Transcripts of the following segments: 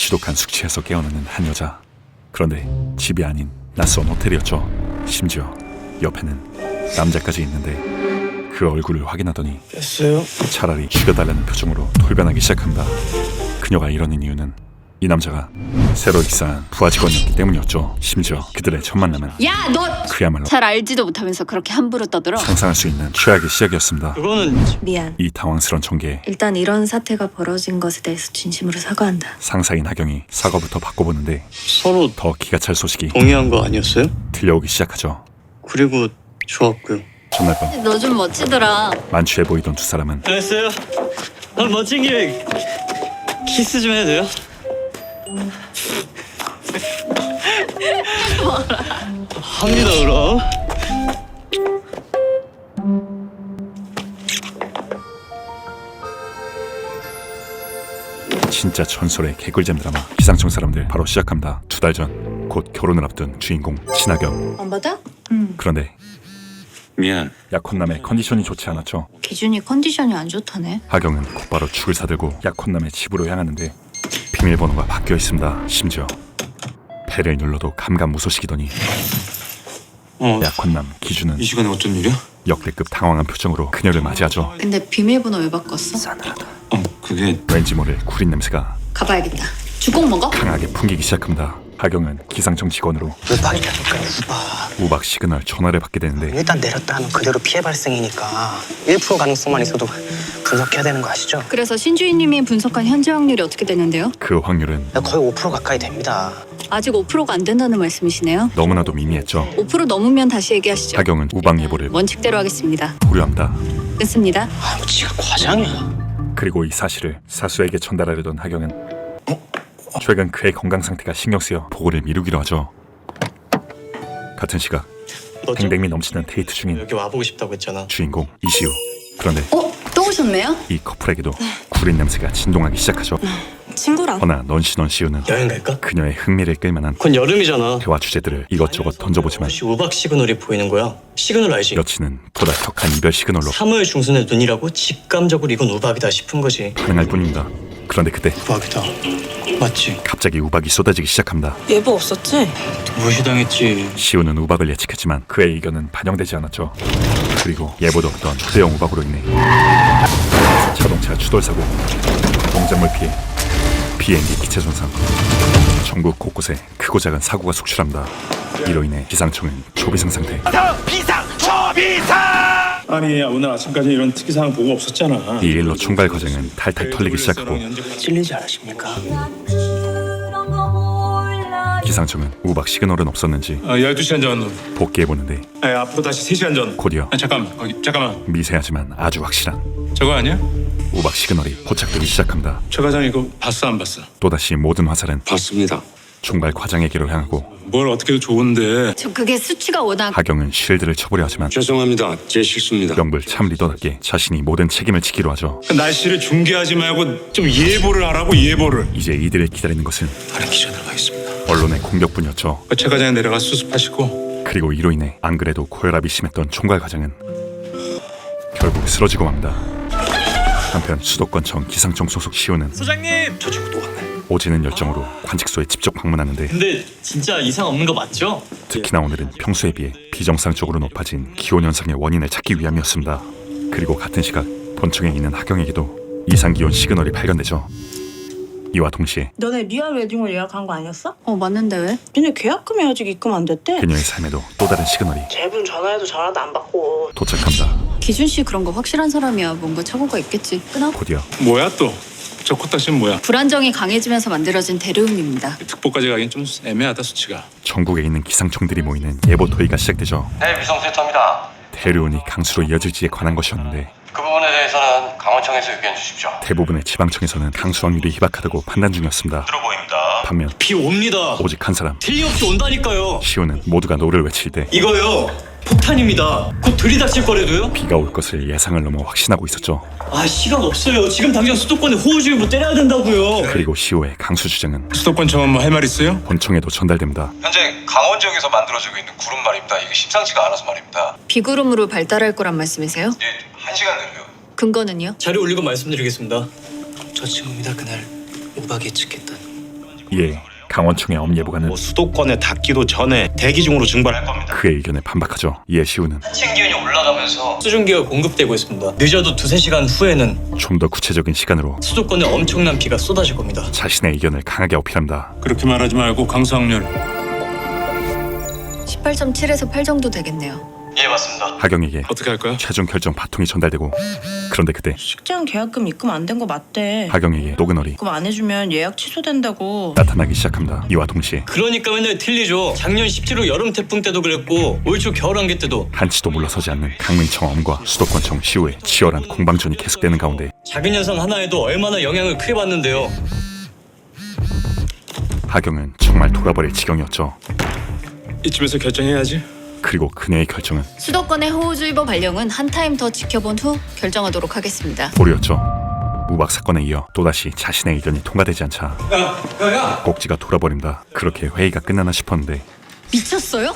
지독한 숙취에서 깨어나는 한 여자. 그런데 집이 아닌 낯선 호텔이었죠. 심지어 옆에는 남자까지 있는데 그 얼굴을 확인하더니 됐어요? 차라리 죽여달라는 표정으로 돌변하기 시작합니다. 그녀가 이러는 이유는 이 남자가 새로 입사한 부하 직원이었기 때문이었죠. 심지어 그들의 첫 만남은 야, 너 그야말로 잘 알지도 못하면서 그렇게 함부로 떠들어? 상상할 수 있는 최악의 시작이었습니다. 그거는 미안. 이 당황스런 전개에 일단 이런 사태가 벌어진 것에 대해서 진심으로 사과한다. 상사인 하경이 사과부터 받고보는데 서로 더 기가 찰 소식이 동의한 거 아니었어요? 들려오기 시작하죠. 그리고 좋았고요. 전날 밤 너 좀 멋지더라. 만취해 보이던 두 사람은 됐어요? 멋진 김에 키스 좀 해도 돼요? 합니다 그럼. 진짜 전설의 개꿀잼 드라마 기상청 사람들 바로 시작합니다. 2달 전 곧 결혼을 앞둔 주인공 신하경. 안 받아? 그런데 미안. 약혼남의 컨디션이 좋지 않았죠. 기준이 컨디션이 안 좋다네. 하경은 곧바로 죽을 사들고 약혼남의 집으로 향하는데 비밀번호가 바뀌어 있습니다. 심지어 배를 눌러도 감감무소식이더니 약혼남 기준은 이 시간에 어쩐 일이야? 역대급 당황한 표정으로 그녀를 맞이하죠. 근데 비밀번호 왜 바꿨어? 싸늘하다. 그게 왠지 모를 구린 냄새가 가봐야겠다. 주공 먹어? 강하게 풍기기 시작합니다. 하경은 기상청 직원으로 우박이 되니까 우박. 우박 시그널 전화를 받게 되는데 일단 내렸다 하면 그대로 피해 발생이니까 1% 가능성만 있어도 분석해야 되는 거 아시죠? 그래서 신주인님이 분석한 현재 확률이 어떻게 되는데요? 그 확률은 거의 5% 가까이 됩니다. 아직 5%가 안 된다는 말씀이시네요. 너무나도 미미했죠. 5% 넘으면 다시 얘기하시죠. 하경은 우박 예보를 원칙대로 하겠습니다. 보류합니다. 끊습니다. 뭐 지가 과장이야. 그리고 이 사실을 사수에게 전달하려던 하경은 최근 그의 건강 상태가 신경 쓰여 보고를 미루기로 하죠. 같은 시각 뱅뱅미 넘치는 데이트 중인 여기 와보고 싶다고 했잖아. 주인공 이시우. 그런데 또 오셨네요? 이 커플에게도 구린 냄새가 진동하기 시작하죠. 친구랑. 허나 넌시넌시우는 여행 갈까? 그녀의 흥미를 끌만한 곧 여름이잖아. 대화 주제들을 이것저것 던져보지만 혹시 우박 시그널이 보이는 거야? 시그널 알지? 여친은 보다 격한 이별 시그널로 3월 중순의 눈이라고 직감적으로 이건 우박이다 싶은 거지. 반응할 뿐입니다. 그런데 그때 우박이다. 맞지? 갑자기 우박이 쏟아지기 시작합니다. 예보 없었지? 무시당했지. 시우는 우박을 예측했지만 그의 의견은 반영되지 않았죠. 그리고 예보도 없던 초대형 우박으로 인해 자동차 추돌사고, 농작물 피해, 비행기 기체 손상, 전국 곳곳에 크고 작은 사고가 속출합니다. 이로 인해 기상청은 초비상 상태. 아니 오늘 아침까지 이런 특이사항 보고 없었잖아. 이 일로 총괄 과장은 탈탈 털리기 시작하고 찔리지 않으십니까? 기상청은 우박 시그널은 없었는지 12시 한전 복귀해보는데 앞으로 다시 3시 한전. 곧이어 잠깐만 미세하지만 아주 확실한 저거 아니야? 우박 시그널이 포착되기 시작합니다. 최 과장 이거 봤어 안 봤어? 또다시 모든 화살은 봤습니다. 총괄 과장에게로 향하고 뭘 어떻게 해도 좋은데 저 그게 수치가 워낙 하경은 쉴드를 쳐보려 하지만 죄송합니다. 제 실수입니다. 명불 참 리더답게 자신이 모든 책임을 지기로 하죠. 그 날씨를 중계하지 말고 좀 예보를 하라고 예보를. 이제 이들을 기다리는 것은 다른 기자 들어가겠습니다. 언론의 공격뿐이었죠. 최 과장 내려가 수습하시고. 그리고 이로 인해 안 그래도 고혈압이 심했던 총괄 과장은 결국 쓰러지고 맙니다. 한편 수도권청 기상청 소속 시우는 소장님! 저 친구 또 왔네. 오지는 열정으로 관측소에 직접 방문하는데 근데 진짜 이상 없는 거 맞죠? 특히나 오늘은 평소에 비해 비정상적으로 높아진 기온현상의 원인을 찾기 위함이었습니다. 그리고 같은 시각 본청에 있는 하경에게도 이상기온 시그널이 발견되죠. 이와 동시에 너네 리얼 웨딩을 예약한 거 아니었어? 맞는데 왜? 니네 계약금이 아직 입금 안 됐대. 그녀의 삶에도 또 다른 시그널이 제분 전화해도 전화도 안 받고. 도착합니다. 기준 씨 그런 거 확실한 사람이야. 뭔가 착오가 있겠지. 끊어. 곧이어 뭐야 또? 저 코딱지는 뭐야? 불안정이 강해지면서 만들어진 대류음입니다. 특보까지 가긴 좀 애매하다 수치가. 전국에 있는 기상청들이 모이는 예보 토의가 시작되죠. 네, 위성센터입니다. 대류온이 강수로 이어질지에 관한 것이었는데 그 부분에 대해서는 강원청에서 의견 주십시오. 대부분의 지방청에서는 강수 확률이 희박하다고 판단 중이었습니다. 들어 보입니다. 반면 비 옵니다. 오직 한 사람 틀림없이 온다니까요. 시우는 모두가 노를 외칠 때 이거요. 폭탄입니다. 곧 들이닥칠 거래도요? 비가 올 것을 예상을 넘어 확신하고 있었죠. 아 시간 없어요. 지금 당장 수도권에 호우주의보 때려야 된다고요. 그리고 시우의 강수 주장은 수도권청은 뭐 할 말 있어요? 본청에도 전달됩니다. 현재 강원 지역에서 만들어지고 있는 구름 말입니다. 이게 심상치가 않아서 말입니다. 비구름으로 발달할 거란 말씀이세요? 예, 1시간 내로요. 근거는요? 자료 올리고 말씀드리겠습니다. 저 친구입니다. 그날 우박 예측했던. 이에 강원청의 엄예보관은 수도권에 닿기도 전에 대기 중으로 증발할 겁니다. 그의 의견에 반박하죠. 이에 시우는 층 기온이 올라가면서 수증기가 공급되고 있습니다. 늦어도 2-3시간 후에는 좀 더 구체적인 시간으로 수도권에 엄청난 비가 쏟아질 겁니다. 자신의 의견을 강하게 어필합니다. 그렇게 말하지 말고 강수학렬 18.7에서 8 정도 되겠네요. 예, 맞습니다. 하경에게 어떻게 할까요? 최종 결정 바통이 전달되고 그런데 그때 식장 계약금 입금 안 된 거 맞대. 하경에게 노그널이 입금 안 해주면 예약 취소된다고. 나타나기 시작합니다. 이와 동시에 그러니까 맨날 틀리죠. 작년 17호 여름 태풍 때도 그랬고 올 초 겨울 안개 때도 한치도 물러서지 않는 강민청 엄과 수도권청 시우의 치열한 공방전이 계속되는 가운데 작은 현상 하나에도 얼마나 영향을 크게 받는데요. 하경은 정말 돌아버릴 지경이었죠. 이쯤에서 결정해야지. 그리고 그녀의 결정은 수도권의 호우주의보 발령은 한 타임 더 지켜본 후 결정하도록 하겠습니다. 보류였죠. 우박 사건에 이어 또다시 자신의 의견이 통과되지 않자 꼭지가 돌아버린다. 그렇게 회의가 끝나나 싶었는데 미쳤어요?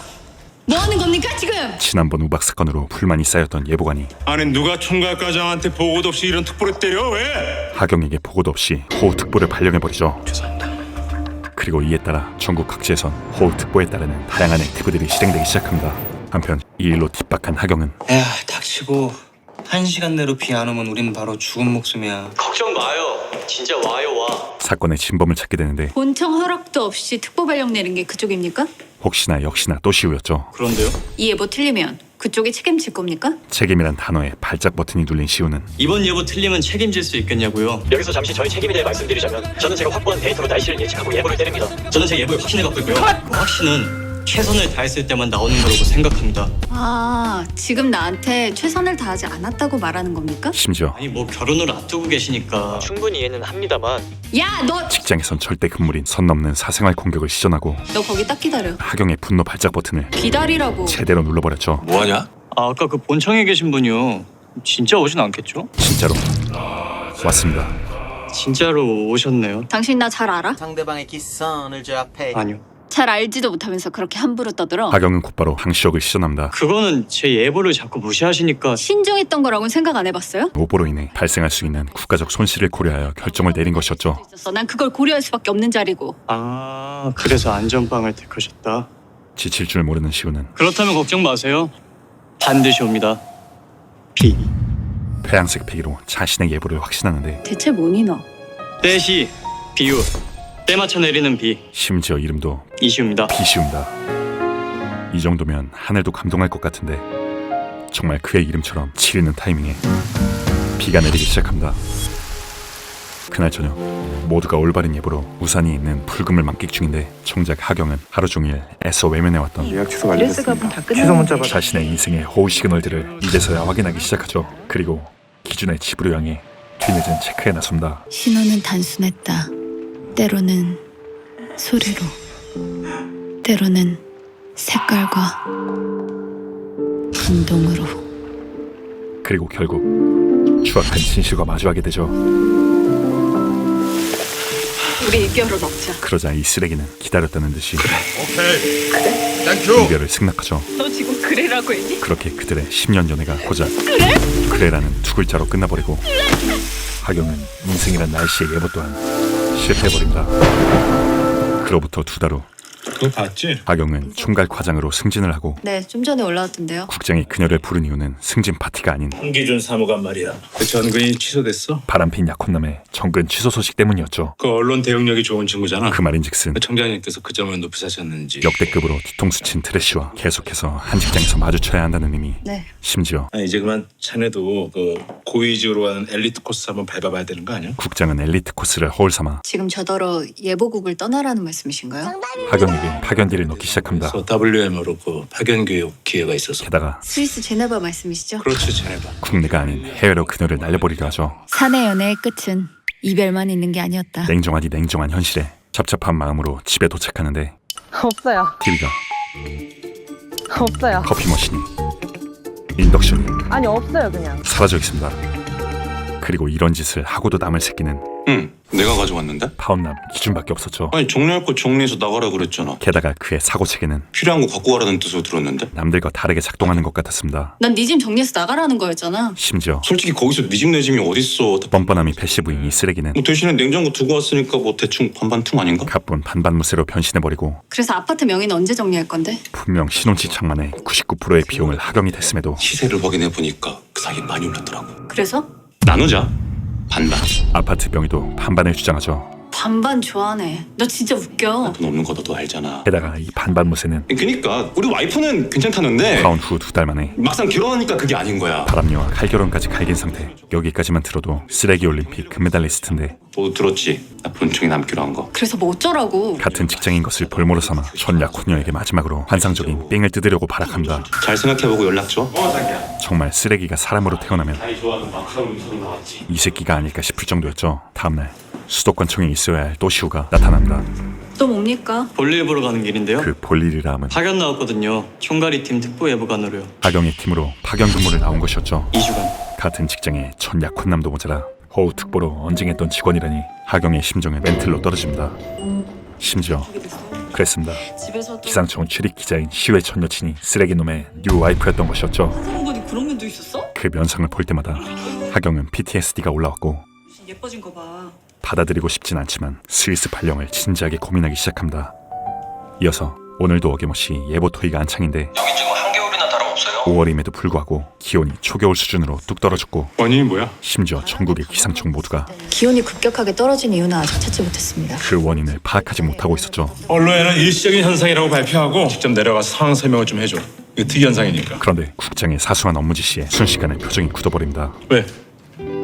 뭐 하는 겁니까 지금? 지난번 우박 사건으로 불만이 쌓였던 예보관이 아니 누가 총괄과장한테 보고도 없이 이런 특보를 때려 왜? 하경에게 보고도 없이 호우특보를 발령해버리죠. 죄송합니다. 그리고 이에 따라 전국 각지에선 호우특보에 따르는 다양한 액티브들이 실행되기 시작합니다. 한편 이 일로 뒷박한 하경은 야, 닥치고 1시간 내로 비 안 오면 우린 바로 죽은 목숨이야. 걱정 마요. 진짜 와요 와. 사건의 진범을 찾게 되는데 본청 허락도 없이 특보 발령 내린 게 그쪽입니까? 혹시나 역시나 또 시우였죠. 그런데요? 이 예보 틀리면 그쪽이 책임질 겁니까? 책임이란 단어에 발작 버튼이 눌린 시우는 이번 예보 틀리면 책임질 수 있겠냐고요? 여기서 잠시 저희 책임에 대해 말씀드리자면 저는 제가 확보한 데이터로 날씨를 예측하고 예보를 때립니다. 저는 제 예보에 확신을 갖고 있고요. 그 확신은 최선을 다했을 때만 나오는 거라고 생각합니다. 아, 지금 나한테 최선을 다하지 않았다고 말하는 겁니까? 심지어 아니 뭐 결혼을 앞두고 계시니까 충분히 이해는 합니다만 야, 너 직장에선 절대 금물인 선 넘는 사생활 공격을 시전하고 거기 딱 기다려. 하경의 분노 발작 버튼을 기다리라고. 제대로 눌러버렸죠. 뭐하냐? 아까 그 본청에 계신 분이요. 진짜 오진 않겠죠? 진짜로 왔습니다. 진짜로 오셨네요. 당신 나 잘 알아? 상대방의 기선을 제압해. 아니요. 잘 알지도 못하면서 그렇게 함부로 떠들어. 하경은 곧바로 항시역을 시전합니다. 그거는 제 예보를 자꾸 무시하시니까 신중했던 거라고는 생각 안 해봤어요? 오보로 인해 발생할 수 있는 국가적 손실을 고려하여 결정을 내린 것이었죠. 있었어. 난 그걸 고려할 수밖에 없는 자리고. 아 그래서 안전빵을 택하셨다. 지칠 줄 모르는 시우는 그렇다면 걱정 마세요. 반드시 옵니다. 비. 태양색 패기로 자신의 예보를 확신하는데 대체 뭐니 너? 때시 비유. 때 맞춰 내리는 비. 심지어 이름도 이시우입니다. 비시우입니다. 이 정도면 하늘도 감동할 것 같은데 정말 그의 이름처럼 치리는 타이밍에 비가 내리기 시작합니다. 그날 저녁 모두가 올바른 예보로 우산이 있는 불금을 만끽 중인데 정작 하경은 하루 종일 애써 외면해왔던 예약 취소 완료됐습니다. 취소 문자 받아. 자신의 인생의 호우 시그널들을 이제서야 확인하기 시작하죠. 그리고 기준의 집으로 향해 뒤늦은 체크에 나섭니다. 신호는 단순했다. 때로는 소리로, 때로는 색깔과 분동으로. 그리고 결국 추악한 진실과 마주하게 되죠. 우리 이별을 먹자. 그러자 이 쓰레기는 기다렸다는 듯이 땡큐. 이별을 승낙하죠. 너 지금 그래라고 했니? 그렇게 그들의 10년 연애가 고작 그래라는 두 글자로 끝나버리고 하경은 인생이란 날씨의 예보 또한 실패해버립니다. 그로부터 2달 후 그거 봤지? 하경은 총괄 과장으로 승진을 하고 네, 좀 전에 올라왔던데요. 국장이 그녀를 부른 이유는 승진 파티가 아닌 홍기준 사무관 말이야. 그 전근이 취소됐어? 바람핀 약혼남의 정근 취소 소식 때문이었죠. 그 언론 대응력이 좋은 친구잖아. 그 말인즉슨 청장님께서 그 점을 높이 사셨는지. 역대급으로 뒤통수 친 트래쉬와 계속해서 한 직장에서 마주쳐야 한다는 의미. 네. 심지어 이제 그만 자네도 그 고위직으로 가는 엘리트 코스 한번 밟아봐야 되는 거 아니야? 국장은 엘리트 코스를 허울 삼아 지금 저더러 예보국을 떠나라는 말씀이신가요? 하경에게 파견기를 넣기 시작합니다. 그래서 WM으로 그 파견 교육 기회가 있어서. 게다가 스위스 제네바 말씀이시죠? 그렇지 자네봐. 국내가 아닌 해외로 그녀를 날려버리려 하죠. 사내 연애의 끝은 이별만 있는 게 아니었다. 냉정하디 냉정한 현실에 답답한 마음으로 집에 도착하는데 없어요. TV가, 없어요. 커피 머신이, 인덕션이 아니 없어요 그냥. 사라져 있습니다. 그리고 이런 짓을 하고도 남을 새끼는 응, 내가 가져왔는데? 파혼남 기준밖에 없었죠. 아니 정리할 거 정리해서 나가라 그랬잖아. 게다가 그의 사고체계는 필요한 거 갖고 가라는 뜻으로 들었는데? 남들과 다르게 작동하는 것 같았습니다. 난 네 짐 정리해서 나가라는 거였잖아. 심지어 솔직히 거기서 네 집 내 짐이 어딨어. 뻔뻔함이 패시브인 이 쓰레기는 뭐 대신에 냉장고 두고 왔으니까 뭐 대충 반반퉁 아닌가? 가뿐 반반무새로 변신해버리고 그래서 아파트 명의는 언제 정리할 건데? 분명 신혼집 장만에 99%의 비용을 하경이 댔음에도 시세를 확인해 보니까 그 사이에 많이 올랐더라고. 그래서? 나누자. 반반. 아파트 명의도 반반을 주장하죠. 반반 좋아하네. 너 진짜 웃겨. 돈 없는 거 너도 알잖아. 게다가 이 반반무새는 그니까 우리 와이프는 괜찮다는데 파혼 후 2달 만에 막상 결혼하니까 그게 아닌 거야. 바람녀와 칼결혼까지 갈긴 상태. 여기까지만 들어도 쓰레기 올림픽 금메달리스트인데 너 들었지? 나 본청에 남기로 한 거. 그래서 뭐 어쩌라고. 같은 직장인 것을 볼모로 삼아 전약혼녀에게 마지막으로 환상적인 삥을 뜯으려고 발악합니다. 잘 생각해보고 연락 줘. 정말 쓰레기가 사람으로 태어나면 이 새끼가 아닐까 싶을 정도였죠. 다음날 수도권청에 있어야 할 또시우가 나타납니다. 또 뭡니까? 볼일 보러 가는 길인데요. 그 볼일이라 함은 파견 나왔거든요. 총괄이 팀 특보 예보관으로요. 하경의 팀으로 파견 근무를 나온 것이었죠. 2주간. 같은 직장에 전약혼남도 모자라 허우 특보로 언쟁했던 직원이라니 하경의 심정은 멘틀로 떨어집니다. 심지어 그랬습니다. 집에서도 기상청 출입 기자인 시외 전 여친이 쓰레기놈의 뉴 와이프였던 것이었죠. 사람분이 그런 면도 있었어? 그 면상을 볼 때마다 하경은 PTSD가 올라왔고 예뻐진 거 봐. 받아들이고 싶진 않지만 스위스 발령을 진지하게 고민하기 시작합니다. 이어서 오늘도 어김없이 예보 토의가 한창인데 여긴 지금 한겨울이나 다름없어요. 5월임에도 불구하고 기온이 초겨울 수준으로 뚝 떨어졌고 원인이 뭐야? 심지어 전국의 기상청 모두가 기온이 급격하게 떨어진 이유는 아직 찾지 못했습니다. 그 원인을 파악하지 못하고 있었죠. 언론에는 일시적인 현상이라고 발표하고 직접 내려가서 상황 설명을 좀 해줘. 이거 특이현상이니까. 그런데 국장의 사소한 업무 지시에 순식간에 표정이 굳어버립니다. 왜?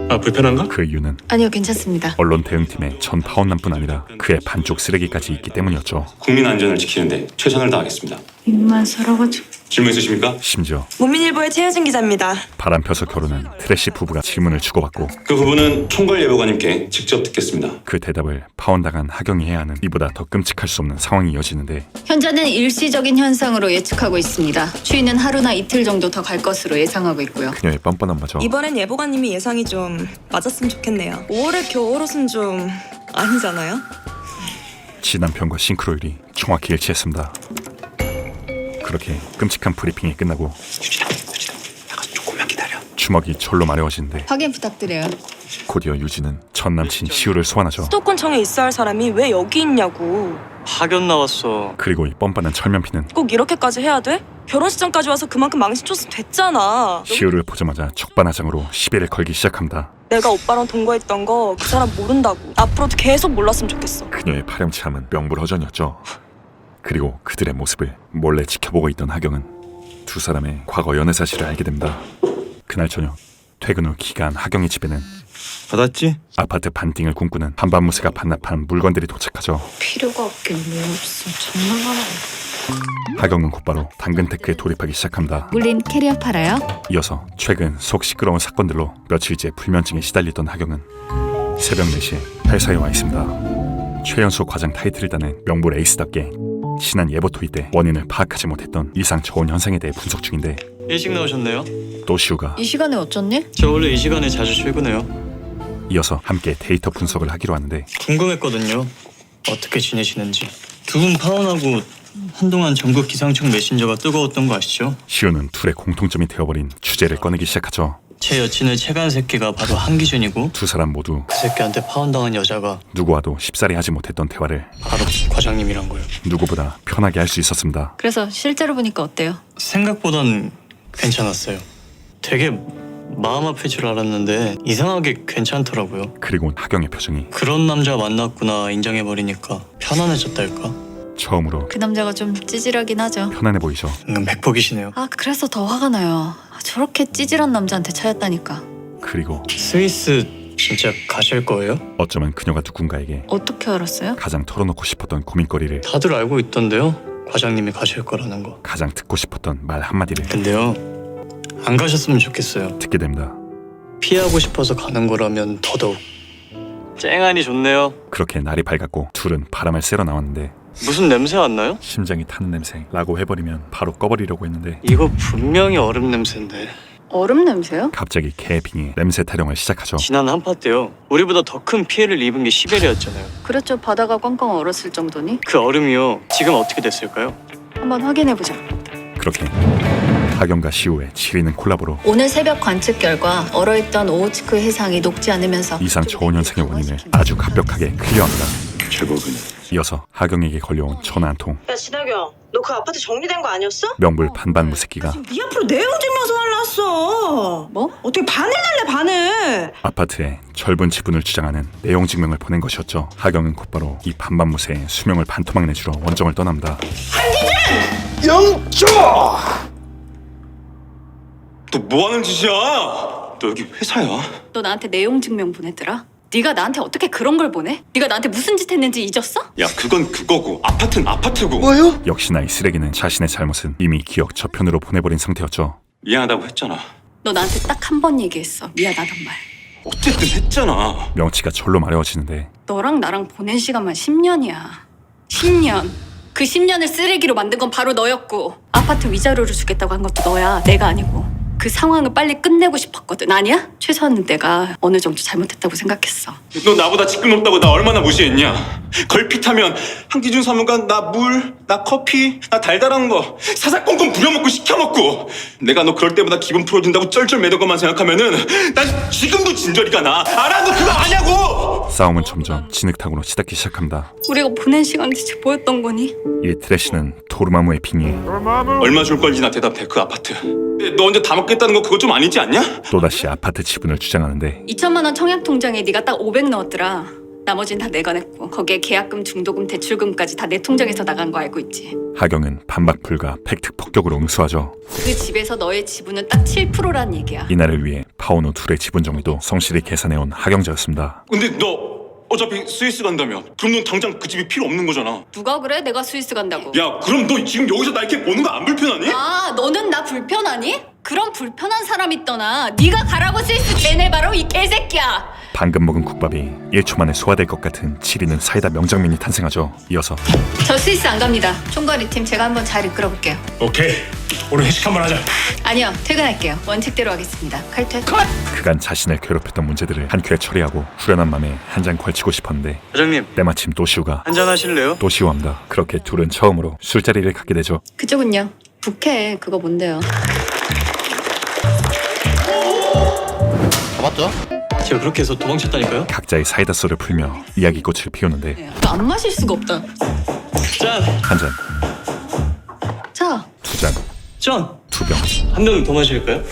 아 불편한가? 그 이유는 아니요, 괜찮습니다. 언론 대응팀의 전 파혼남뿐 아니라 그의 반쪽 쓰레기까지 있기 때문이었죠. 국민 안전을 지키는데 최선을 다하겠습니다. 입만 썰어가지고. 질문 있으십니까? 심지어 문민일보의 최혜진 기자입니다. 바람 펴서 겨루는 트래시 부부가 질문을 주고받고 그 부분은 총괄 예보관님께 직접 듣겠습니다. 그 대답을 파혼당한 하경이 해야 하는 이보다 더 끔찍할 수 없는 상황이 이어지는데 현재는 일시적인 현상으로 예측하고 있습니다. 추위는 하루나 이틀 정도 더 갈 것으로 예상하고 있고요. 그녀의 뻔뻔함마저 이번엔 예보관님이 예상이 좀 맞았으면 좋겠네요. 5월의 겨울옷은 좀 아니잖아요? 지남편과 싱크로율이 정확히 일치했습니다. 그렇게 끔찍한 브리핑이 끝나고 나가서 조금만 기다려. 주먹이 절로 마려워지는데 확인 부탁드려요. 곧이어 유진은 전 남친 시우를 소환하죠. 수도권청에 있어야 할 사람이 왜 여기 있냐고. 파견 나왔어. 그리고 이 뻔뻔한 철면피는 꼭 이렇게까지 해야 돼? 결혼식장까지 와서 그만큼 망신 줬으면 됐잖아. 시우를 보자마자 촉반하장으로 시비를 걸기 시작합니다. 내가 오빠랑 동거했던 거 그 사람 모른다고. 앞으로도 계속 몰랐으면 좋겠어. 그녀의 파렴치함은 명불허전이었죠. 그리고 그들의 모습을 몰래 지켜보고 있던 하경은 두 사람의 과거 연애 사실을 알게 됩니다. 그날 저녁 퇴근 후 기가한 하경의 집에는 받았지? 아파트 반띵을 꿈꾸는 반반무새가 반납한 물건들이 도착하죠. 필요가 없긴 뭐 없어. 장난하나. 하경은 곧바로 당근테크에 돌입하기 시작합니다. 물린 캐리어 팔아요? 이어서 최근 속 시끄러운 사건들로 며칠째 불면증에 시달리던 하경은 새벽 4시에 회사에 와 있습니다. 최연소 과장 타이틀을 다는 명불 에이스답게 지난 예보 토의 때 원인을 파악하지 못했던 이상 저온 현상에 대해 분석 중인데 일찍 나오셨네요. 또시우가 이 시간에 어쩌니? 저 원래 이 시간에 자주 출근해요. 이어서 함께 데이터 분석을 하기로 하는데 궁금했거든요. 어떻게 지내시는지. 두 분 파혼하고 한동안 전국 기상청 메신저가 뜨거웠던 거 아시죠? 시우는 둘의 공통점이 되어버린 주제를 꺼내기 시작하죠. 제 여친을 채간 새끼가 바로 한기준이고 두 사람 모두 그 새끼한테 파혼당한 여자가 누구와도 쉽사리 하지 못했던 대화를 바로 과장님이란 거예요. 누구보다 편하게 할 수 있었습니다. 그래서 실제로 보니까 어때요? 생각보단 괜찮았어요. 되게 마음 아플 줄 알았는데 이상하게 괜찮더라고요. 그리고 하경의 표정이 그런 남자 만났구나 인정해버리니까 편안해졌달까? 처음으로 그 남자가 좀 찌질하긴 하죠. 편안해 보이죠. 백폭이시네요. 아, 그래서 더 화가 나요. 저렇게 찌질한 남자한테 차였다니까. 그리고 스위스 진짜 가실 거예요? 어쩌면 그녀가 누군가에게 어떻게 알았어요? 가장 털어놓고 싶었던 고민거리를, 다들 알고 있던데요. 과장님이 가실 거라는 거. 가장 듣고 싶었던 말 한마디를 근데요, 안 가셨으면 좋겠어요. 듣게 됩니다. 피하고 싶어서 가는 거라면 더더욱. 쨍하니 좋네요. 그렇게 날이 밝았고 둘은 바람을 쐬러 나왔는데 무슨 냄새 안 나요? 심장이 타는 냄새라고 해버리면 바로 꺼버리려고 했는데 이거 분명히 얼음 냄새인데. 얼음 냄새요? 갑자기 개빙이 냄새 타령을 시작하죠. 지난 한파 때요. 우리보다 더 큰 피해를 입은 게 시베리아였잖아요. 그랬죠. 바다가 꽝꽝 얼었을 정도니. 그 얼음이요. 지금 어떻게 됐을까요? 한번 확인해보자. 그렇게 하경과 시우의 지리는 콜라보로 오늘 새벽 관측 결과 얼어있던 오호츠크 해상이 녹지 않으면서 이상 저온 현상의 원인을 아주 갑벽하게 클리어합니다. 제법은 이어서 하경에게 걸려온 전화 한 통. 야 진학영, 너 그 아파트 정리된 거 아니었어? 명불 반반 무새끼가 네 앞으로 내용 증명서 날랐어. 뭐? 어떻게 반을 날래 반을? 아파트의 절분 지분을 주장하는 내용 증명을 보낸 것이었죠. 하경은 곧바로 이 반반 무새의 수명을 반토막 내주러 원정을 떠납니다. 너 뭐하는 짓이야? 너 여기 회사야? 너 나한테 내용 증명 보냈더라? 네가 나한테 어떻게 그런 걸 보내? 네가 나한테 무슨 짓 했는지 잊었어? 야 그건 그거고 아파트는 아파트고. 역시나 이 쓰레기는 자신의 잘못은 이미 기억 저편으로 보내버린 상태였죠. 미안하다고 했잖아. 너 나한테 딱 한 번 얘기했어. 미안하단 말. 어쨌든 했잖아. 명치가 절로 마려워지는데 너랑 나랑 보낸 시간만 10년이야. 10년. 그 10년을 쓰레기로 만든 건 바로 너였고 아파트 위자료를 주겠다고 한 것도 너야. 내가 아니고. 그 상황을 빨리 끝내고 싶었거든. 아니야? 최소한 내가 어느 정도 잘못했다고 생각했어. 너 나보다 직급 높다고 나 얼마나 무시했냐? 걸핏하면 한기준 사무관 나 물, 나 커피, 나 달달한 거 사사건건 부려먹고 시켜먹고 내가 너 그럴 때마다 기분 풀어준다고 쩔쩔 매던 것만 생각하면은 난 지금도 진저리가 나. 알아? 너 그거 아냐고! 싸움은 점점 진흙탕으로 치닫기 시작합니다. 우리가 보낸 시간 대체 뭐였던 거니? 이 트래쉬는 도르마무의 빙의에 얼마 줄 건지 나 대답해. 그 아파트 너 언제 다 먹겠다는 거 그거 좀 아니지 않냐? 또다시 아파트 지분을 주장하는데 2천만 원 청약 통장에 네가 딱 500 넣었더라. 나머진 다 내가 냈고 거기에 계약금, 중도금, 대출금까지 다 내 통장에서 나간 거 알고 있지. 하경은 반박 불가 팩트 폭격으로 응수하죠. 그 집에서 너의 지분은 딱 7%란 얘기야. 이날을 위해 파오노 둘의 지분 정리도 성실히 계산해온 하경자였습니다. 근데 너 어차피 스위스 간다며. 그럼 넌 당장 그 집이 필요 없는 거잖아. 누가 그래? 내가 스위스 간다고. 야 그럼 너 지금 여기서 나 이렇게 보는 거 안 불편하니? 아, 너는 나 불편하니? 그럼 불편한 사람 있더나. 네가 가라고 스위스 제네바로 이 개새끼야. 방금 먹은 국밥이 1초 만에 소화될 것 같은 지리는 사이다 명장면이 탄생하죠. 이어서 저 스위스 안 갑니다. 총괄이 팀 제가 한번 잘 이끌어볼게요. 오케이. 오늘 회식 한번 하자. 아니요, 퇴근할게요. 원칙대로 하겠습니다. 칼퇴. 그간 자신을 괴롭혔던 문제들을 한 큐에 처리하고 후련한 맘에 한 잔 걸치고 싶었는데 사장님, 때마침 도시우가 한잔 하실래요? 도시우합니다. 그렇게 둘은 처음으로 술자리를 갖게 되죠. 그쪽은요? 부캐 그거 뭔데요? 제가 그렇게 해서 도망쳤다니까요? 각자의 사이다 썰을 풀며 이야기꽃을 피우는데 안 마실 수가 없다. 짠! 한 잔, 자, 두 잔, 짠! 두 병, 한 병 더 마실까요?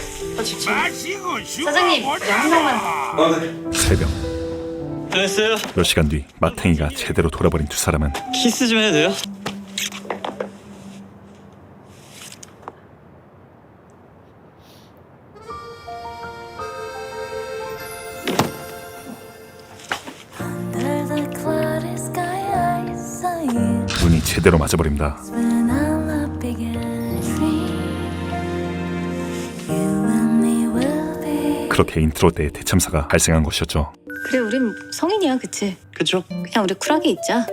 사장님, 한 명만. 세 병. 됐어요. 몇 시간 뒤 마탱이가 제대로 돌아버린 두 사람은 키스 좀 해도 돼요? 눈이 제대로 맞아버립니다. 그렇게 인트로 때 대참사가 발생한 것이었죠. 그래, 우린 성인이야, 그치? 그쵸? 그냥 우리 쿨하게 있자.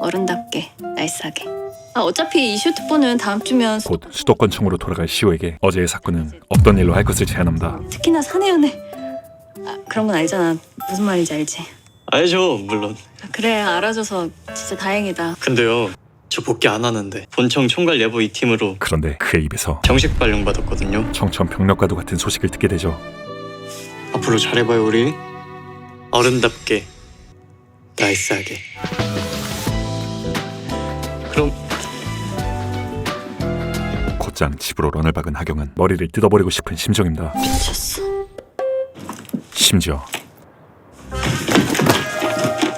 어른답게, 나이스하게. 아, 어차피 이 슈트폰은 다음 주면 곧 수도권청으로 돌아갈 시호에게 어제의 사건은 없던 일로 할 것을 제안합니다. 특히나 사내연애. 아, 그런 건 알잖아. 무슨 말인지 알지? 알죠, 물론. 그래, 알아줘서 진짜 다행이다. 근데요, 저 복귀 안 하는데 본청 총괄 예보 이 팀으로 그런데 그의 입에서 정식 발령 받았거든요. 청천벽력과도 같은 소식을 듣게 되죠. 앞으로 잘해봐요, 우리. 어른답게, 나이스하게. 그럼 곧장 집으로 런을 박은 하경은 머리를 뜯어버리고 싶은 심정입니다. 미쳤어. 심지어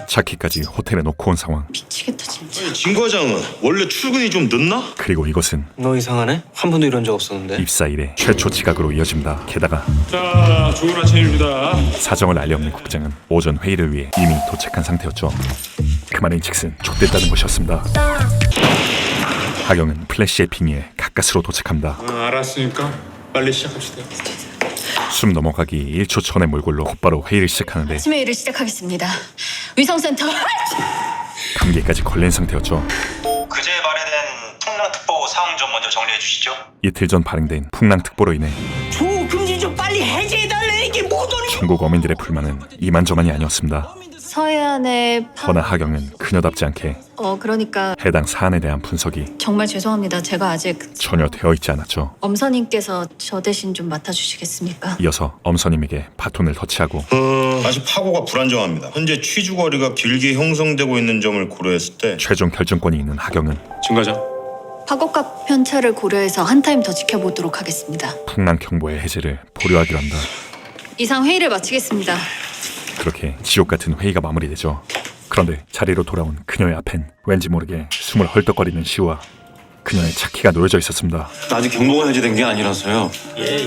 자키까지 호텔에 놓고 온 상황. 미치겠다, 진짜. 진 과장은 원래 출근이 좀 늦나? 그리고 이것은 너 이상하네? 한 번도 이런 적 없었는데. 입사 이래 최초 지각으로 이어집니다. 게다가 자, 좋은 아침입니다. 사정을 알려없는 국장은 오전 회의를 위해 이미 도착한 상태였죠. 그 말인즉슨 족됐다는 것이었습니다. 하경은 플래시의 빙의에 가까스로 도착합니다. 알았으니까 빨리 시작합시다. 숨 넘어가기 1초 전의 몰골로 곧바로 회의를 시작하는데 아침에 일을 시작하겠습니다. 위성센터. 감기까지 걸린 상태였죠. 그제 발행된 풍랑특보 사항 좀 먼저 정리해 주시죠. 이틀 전 발행된 풍랑특보로 인해 조 금지 좀 빨리 빨리 해제해달래. 이게 모든 전국 어민들의 불만은 이만저만이 아니었습니다. 서해안의 허나 하경은 그녀답지 않게 그러니까 해당 사안에 대한 분석이 정말 죄송합니다. 제가 아직 전혀 되어 있지 않았죠. 엄선님께서 저 대신 좀 맡아주시겠습니까? 이어서 엄선님에게 바톤을 터치하고 아직 파고가 불안정합니다. 현재 취주거리가 길게 형성되고 있는 점을 고려했을 때 최종 결정권이 있는 하경은 중과장. 파고각 편차를 고려해서 한 타임 더 지켜보도록 하겠습니다. 풍랑 경보의 해제를 보류하기로 한다. 이상 회의를 마치겠습니다. 그렇게 지옥 같은 회의가 마무리되죠. 그런데 자리로 돌아온 그녀의 앞엔 왠지 모르게 숨을 헐떡거리는 시우와 그녀의 차키가 놓여져 있었습니다. 아직 경보가 해제된 게 아니라서요.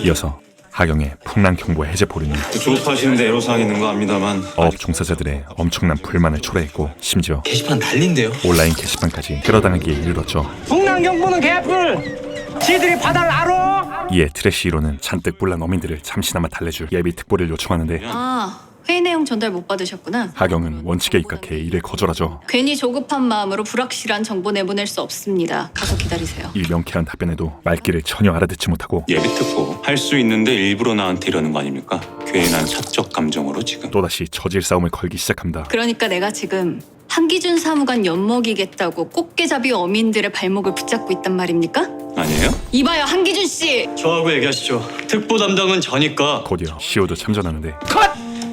이어서 하경의 풍랑 경보 해제 보류는 조업하시는데 애로사항 있는 거 압니다만 어업 종사자들의 엄청난 불만을 초래했고 심지어 게시판 난린데요. 온라인 게시판까지 끌어당기기에 이르렀죠. 풍랑경보는 개뿔. 지들이 바다를 알아. 이에 트래시 1호는 잔뜩 불난 어민들을 잠시나마 달래줄 예비 특보를 요청하는데 회의 내용 전달 못 받으셨구나. 하경은 원칙에 입각해 이를 거절하죠. 괜히 조급한 마음으로 불확실한 정보 내보낼 수 없습니다. 가서 기다리세요. 이 명쾌한 답변에도 말귀를 전혀 알아듣지 못하고 예비특보 할 수 있는데 일부러 나한테 이러는 거 아닙니까? 괜한 사적 감정으로 지금. 또다시 저질 싸움을 걸기 시작합니다. 그러니까 내가 지금 한기준 사무관 엿먹이겠다고 꽃게잡이 어민들의 발목을 붙잡고 있단 말입니까? 아니에요? 이봐요 한기준 씨. 저하고 얘기하시죠. 특보 담당은 저니까. 곧이어 시오도 참전하는데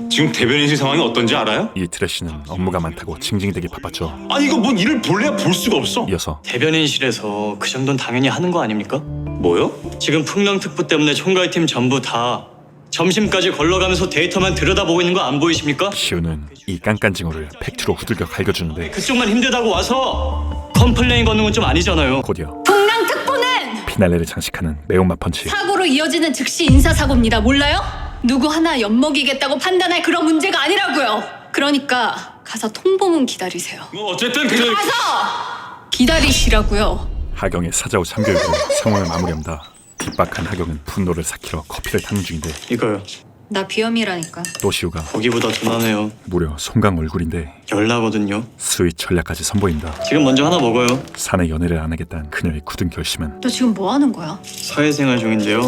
지금 대변인실 상황이 어떤지 알아요? 이 트래쉬는 업무가 많다고 징징대기 바빴죠. 아니 이거 뭔 일을 볼래야 볼 수가 없어. 이어서 대변인실에서 그 정도는 당연히 하는 거 아닙니까? 뭐요? 지금 풍랑특보 때문에 총괄팀 전부 다 점심까지 걸러가면서 데이터만 들여다보고 있는 거 안 보이십니까? 시우는 이 깐깐징어를 팩트로 후들겨 갈겨주는데 그쪽만 힘들다고 와서 컴플레인 걷는 건 좀 아니잖아요. 곧이어 풍랑특보는 피날레를 장식하는 매운맛 펀치. 사고로 이어지는 즉시 인사사고입니다. 몰라요? 누구 하나 엿먹이겠다고 판단할 그런 문제가 아니라고요. 그러니까 가서 통보문 기다리세요. 뭐 어쨌든 그냥 가서 기다리시라고요. 하경의 사자후 참교육으로 상황을 마무리합니다. 핍박한 하경은 분노를 삭히러 커피를 타는 중인데 이거요. 나 비염이라니까. 또 시우가 거기보다 둔하네요. 무려 송강 얼굴인데 열나거든요. 스윗 전략까지 선보인다. 지금 먼저 하나 먹어요. 사내 연애를 안 하겠다는 그녀의 굳은 결심은 너 지금 뭐 하는 거야? 사회생활 중인데요.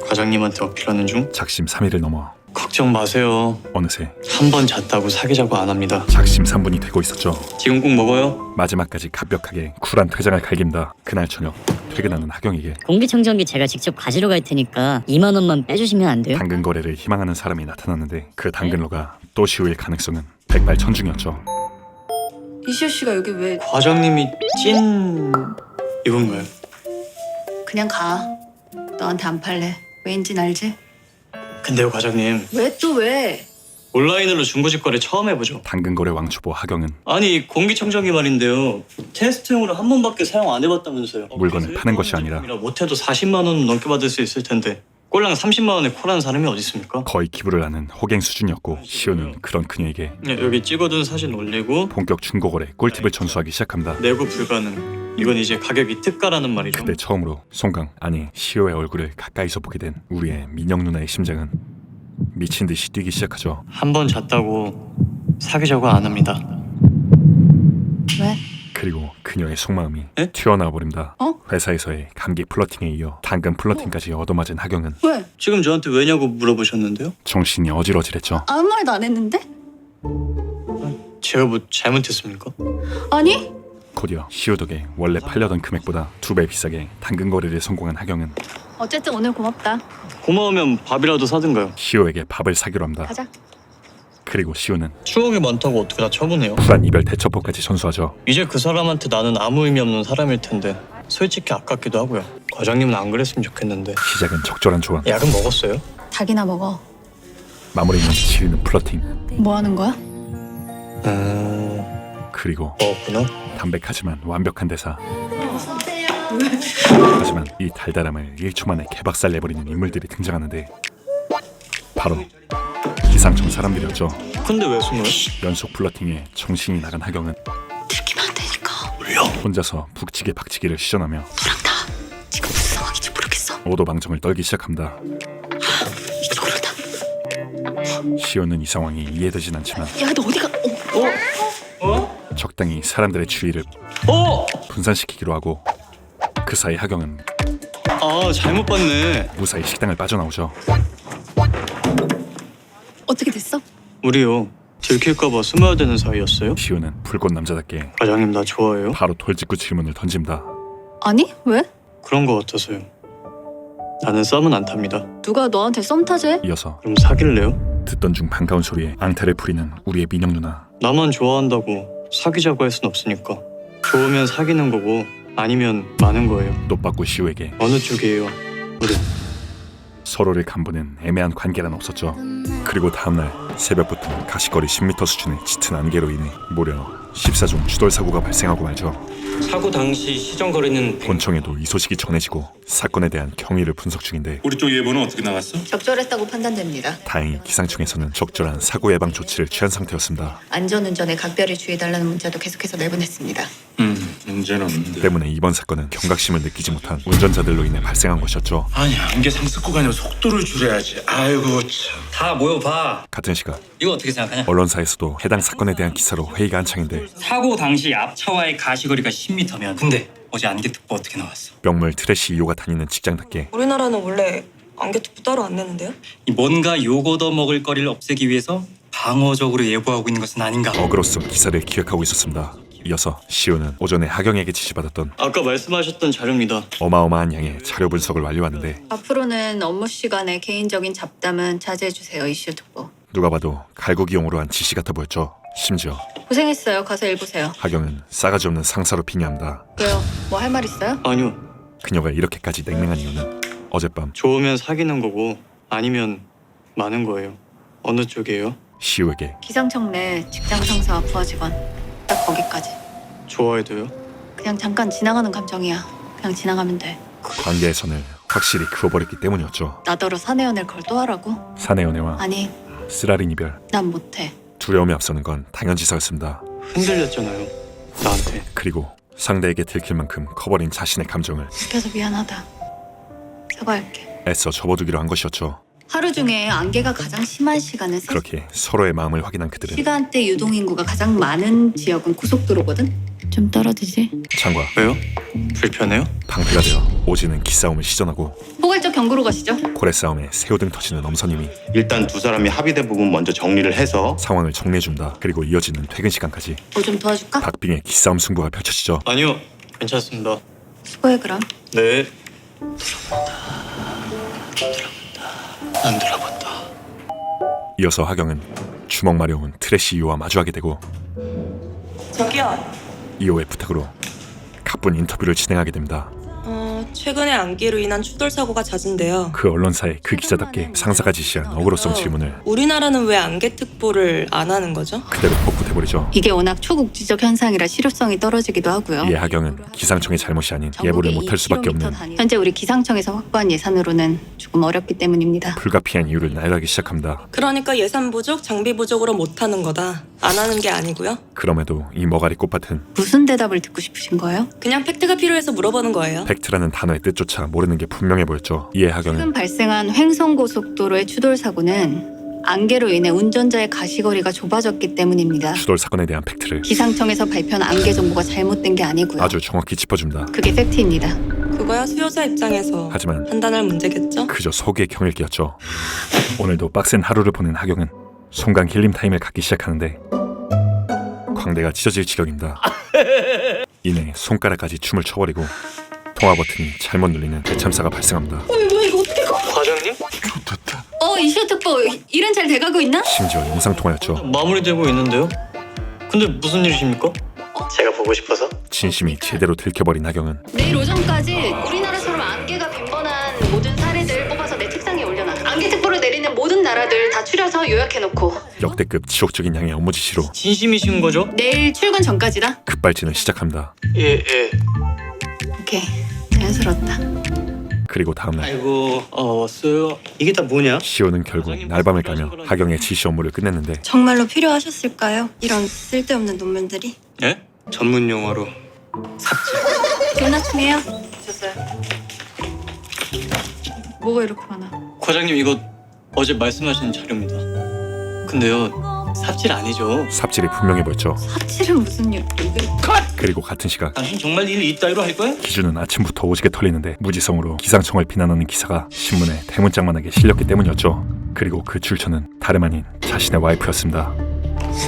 과장님한테 어필하는 중. 작심 3일을 넘어 걱정 마세요. 어느새 한 번 잤다고 사귀자고 안 합니다. 작심 3분이 되고 있었죠. 지금 꼭 먹어요. 마지막까지 갑벽하게 쿨한 퇴장을 갈깁니다. 그날 저녁 퇴근하는 하경에게 공기청정기 제가 직접 가지러 갈 테니까 2만 원만 빼주시면 안 돼요? 당근 거래를 희망하는 사람이 나타났는데 그 당근러가 또 시우일 가능성은 백발천중이었죠. 이시오 씨가 여기 왜? 과장님이 찐 이건가요? 그냥 가. 너한테 안 팔래. 왜인진 알지? 근데요 과장님, 왜 또 왜? 온라인으로 중고집 거래 처음 해보죠. 당근 거래 왕초보 하경은 아니 공기청정기 말인데요. 테스트용으로 한 번밖에 사용 안 해봤다면서요. 물건을 파는 것이 아니라 못해도 40만 원 넘게 받을 수 있을 텐데 꼴랑 30만 원에 콜하는 사람이 어디 있습니까? 거의 기부를 하는 호갱 수준이었고 시우는 그런 그녀에게 네, 여기 찍어둔 사진 올리고 본격 중고거래 꿀팁을 전수하기 시작합니다. 내고 불가능. 이건 이제 가격이 특가라는 말이죠. 그때 처음으로 송강 아니 시우의 얼굴을 가까이서 보게 된 우리의 민영 누나의 심장은 미친 듯이 뛰기 시작하죠. 한 번 잤다고 사귀자고 안 합니다. 왜? 그리고 그녀의 속마음이 에? 튀어나와 버립니다. 어? 회사에서의 감기 플러팅에 이어 당근 플러팅까지 얻어맞은 하경은 왜? 지금 저한테 왜냐고 물어보셨는데요? 정신이 어질어질했죠. 아무 말도 안 했는데? 제가 뭐 잘못했습니까? 아니? 곧이어 시우 덕에 원래 팔려던 금액보다 2배 비싸게 당근 거래를 성공한 하경은 어쨌든 오늘 고맙다. 고마우면 밥이라도 사든가요. 시우에게 밥을 사기로 합니다. 가자. 그리고 시우는 추억이 많다고 어떻게 다 처분해요? 쿨한 이별 대처법까지 전수하죠. 이제 그 사람한테 나는 아무 의미 없는 사람일 텐데 솔직히 아깝기도 하고요. 과장님은 안 그랬으면 좋겠는데. 시작은 적절한 조언, 약은 먹었어요? 닭이나 먹어. 마무리는 지리는 플러팅, 뭐 하는 거야? 그리고 먹었구나. 담백하지만 완벽한 대사. 하지만 이 달달함을 1초 만에 개박살 내버리는 인물들이 등장하는데 바로 기상청 사람들이었죠. 근데 왜 숨어요? 연속 플러팅에 정신이 나간 하경은 들키면 안 되니까. 혼자서 북치기 박치기를 시전하며 너랑 나 지금 무슨 상황인지 모르겠어. 오도방정을 떨기 시작합니다. 이쪽으로 다. 시오는 이 상황이 이해되진 않지만 야, 너 어디가? 적당히 사람들의 주의를 분산시키기로 하고 그 사이 하경은 아 잘못 봤네. 무사히 식당을 빠져나오죠. 우리요 들킬까봐 숨어야 되는 사이였어요? 시우는 불꽃 남자답게 과장님 나 좋아해요? 바로 돌직구 질문을 던집니다. 아니 왜? 그런 거 같아서요. 나는 썸은 안 탑니다. 누가 너한테 썸 타재? 이어서 그럼 사귈래요? 듣던 중 반가운 소리에 앙탈을 부리는 우리의 민영 누나. 나만 좋아한다고 사귀자고 할 순 없으니까. 좋으면 사귀는 거고 아니면 마는 거예요. 노빠꾸 시우에게 어느 쪽이에요? 우리. 서로를 간보는 애매한 관계란 없었죠. 그리고 다음날 새벽부터 가시거리 10m 수준의 짙은 안개로 인해 무려 14종 추돌 사고가 발생하고 말죠. 사고 당시 시정 거리는 본청에도 이 소식이 전해지고 사건에 대한 경위를 분석 중인데 우리 쪽 예보는 어떻게 나왔어? 적절했다고 판단됩니다. 다행히 기상청에서는 적절한 사고 예방 조치를 취한 상태였습니다. 안전운전에 각별히 주의해달라는 문자도 계속해서 내보냈습니다. 문제는 없는데. 때문에 이번 사건은 경각심을 느끼지 못한 운전자들로 인해 발생한 것이었죠. 아니 안개 상습구가 아니라 속도를 줄여야지. 아이고 참. 다 모여봐. 같은 시각 이거 어떻게 생각하냐? 언론사에서도 해당 사건에 대한 기사로 회의가 한창인데 사고 당시 앞차와의 가시거리가 10m면 근데 어제 안개특보 어떻게 나왔어? 명물 트래시 이호가 다니는 직장답게 우리나라는 원래 안개특보 따로 안 내는데요? 뭔가 요거더 먹을 거리를 없애기 위해서 방어적으로 예보하고 있는 것은 아닌가? 어그로써 기사를 기획하고 있었습니다. 이어서 시우는 오전에 하경에게 지시받았던 아까 말씀하셨던 자료입니다. 어마어마한 양의 자료 분석을 완료하는데 앞으로는 업무 시간에 개인적인 잡담은 자제해주세요. 이슈 특보. 누가 봐도 갈고기용으로 한 지시 같아 보였죠. 심지어 고생했어요. 가서 일 보세요. 하경은 싸가지 없는 상사로 빙의합니다. 왜요? 뭐 할 말 있어요? 아니요. 그녀가 이렇게까지 냉랭한 이유는 어젯밤 좋으면 사귀는 거고 아니면 마는 거예요. 어느 쪽이에요? 시우에게 기상청 내 직장 상사와 부하 직원 딱 거기까지. 좋아해도요? 그냥 잠깐 지나가는 감정이야. 그냥 지나가면 돼. 관계의 선을 확실히 그어버렸기 때문이었죠. 나더러 사내 연애를 걸 또 하라고? 사내 연애와 아니, 쓰라린 이별, 난 못해. 두려움이 앞서는 건 당연지사였습니다. 흔들렸잖아요. 나한테. 그리고 상대에게 들킬 만큼 커버린 자신의 감정을 시켜서 미안하다. 사과할게. 애써 접어두기로 한 것이었죠. 하루 중에 안개가 가장 심한 시간은 그렇게 서로의 마음을 확인한 그들은 시간대 유동인구가 가장 많은 지역은 고속도로거든? 좀 떨어지지? 창과 왜요? 불편해요? 방패가 되어 오지는 기싸움을 시전하고 포괄적 경고로 가시죠. 고래 싸움에 새우등 터지는 엄선님이 일단 두 사람이 합의된 부분 먼저 정리를 해서 상황을 정리해준다. 그리고 이어지는 퇴근 시간까지 뭐 좀 도와줄까? 박빙의 기싸움 승부가 펼쳐지죠. 아니요. 괜찮습니다. 수고해 그럼. 네. 안 들어본다. 이어서 하경은 주먹 마려운 트래시 이호와 마주하게 되고 저기요. 이호의 부탁으로 가쁜 인터뷰를 진행하게 됩니다. 최근에 안개로 인한 추돌 사고가 잦은데요. 그 언론사의 그 기자답게 상사가 지시한 어그로성 질문을 우리나라는 왜 안개특보를 안 하는 거죠? 그대로 복붙해버리죠. 이게 워낙 초국지적 현상이라 실효성이 떨어지기도 하고요. 이에 하경은 기상청의 잘못이 아닌 예보를 못할 수밖에 없는 현재 우리 기상청에서 확보한 예산으로는 조금 어렵기 때문입니다. 불가피한 이유를 나열하기 시작합니다. 그러니까 예산 부족, 장비 부족으로 못 하는 거다. 안 하는 게 아니고요. 그럼에도 이 머가리 꽃밭은 무슨 대답을 듣고 싶으신 거예요? 그냥 팩트가 필요해서 물어보는 거예요. 팩트라는 단어의 뜻조차 모르는 게 분명해 보였죠. 이에 하경은 최근 발생한 횡성고속도로의 추돌 사고는 안개로 인해 운전자의 가시거리가 좁아졌기 때문입니다. 추돌 사건에 대한 팩트를 기상청에서 발표한 안개 정보가 잘못된 게 아니고요. 아주 정확히 짚어줍니다. 그게 팩트입니다. 그거야 수요자 입장에서 하지만 판단할 문제겠죠? 그저 속의 경일기였죠. 오늘도 빡센 하루를 보낸 하경은 송강 힐링 타임을 갖기 시작하는데 광대가 찢어질 지경입니다. 이내 손가락까지 춤을 춰버리고 통화 버튼이 잘못 눌리는 대참사가 발생합니다. 이거 어떻게 과장님? 이슈 특보 일은 잘 돼가고 있나? 심지어 영상통화였죠. 마무리되고 있는데요. 근데 무슨 일이십니까? 제가 보고 싶어서. 진심이 제대로 들켜버린 하경은 내일 오전까지 우리나라처럼 안개가 빈번한 모든 사례들 뽑아서 내 책상에 올려놔. 안개 특보를 내리는 모든 나라들 다 추려서 요약해놓고 역대급 지속적인 양의 업무 지시로 진심이신 거죠? 내일 출근 전까지다. 급발진을 시작합니다. 예. 오케이, 자연스럽다. 그리고 다음날 아이고, 왔어요. 이게 다 뭐냐? 시호는 결국 날밤을 까며 하경의 지시 업무를 끝냈는데 정말로 필요하셨을까요? 이런 쓸데없는 논문들이? 예? 전문 용어로 조나충해요. 줬어요. 뭐가 이렇게 많아? 과장님 이거 어제 말씀하신 자료입니다. 근데요, 삽질 아니죠? 삽질이 분명해 보였죠. 삽질은 무슨 일? 그리고 같은 시각 당신 정말 일 이따위로 할 거야? 기준은 아침부터 오지게 털리는데 무지성으로 기상청을 비난하는 기사가 신문에 대문짝만하게 실렸기 때문이었죠. 그리고 그 출처는 다름 아닌 자신의 와이프였습니다.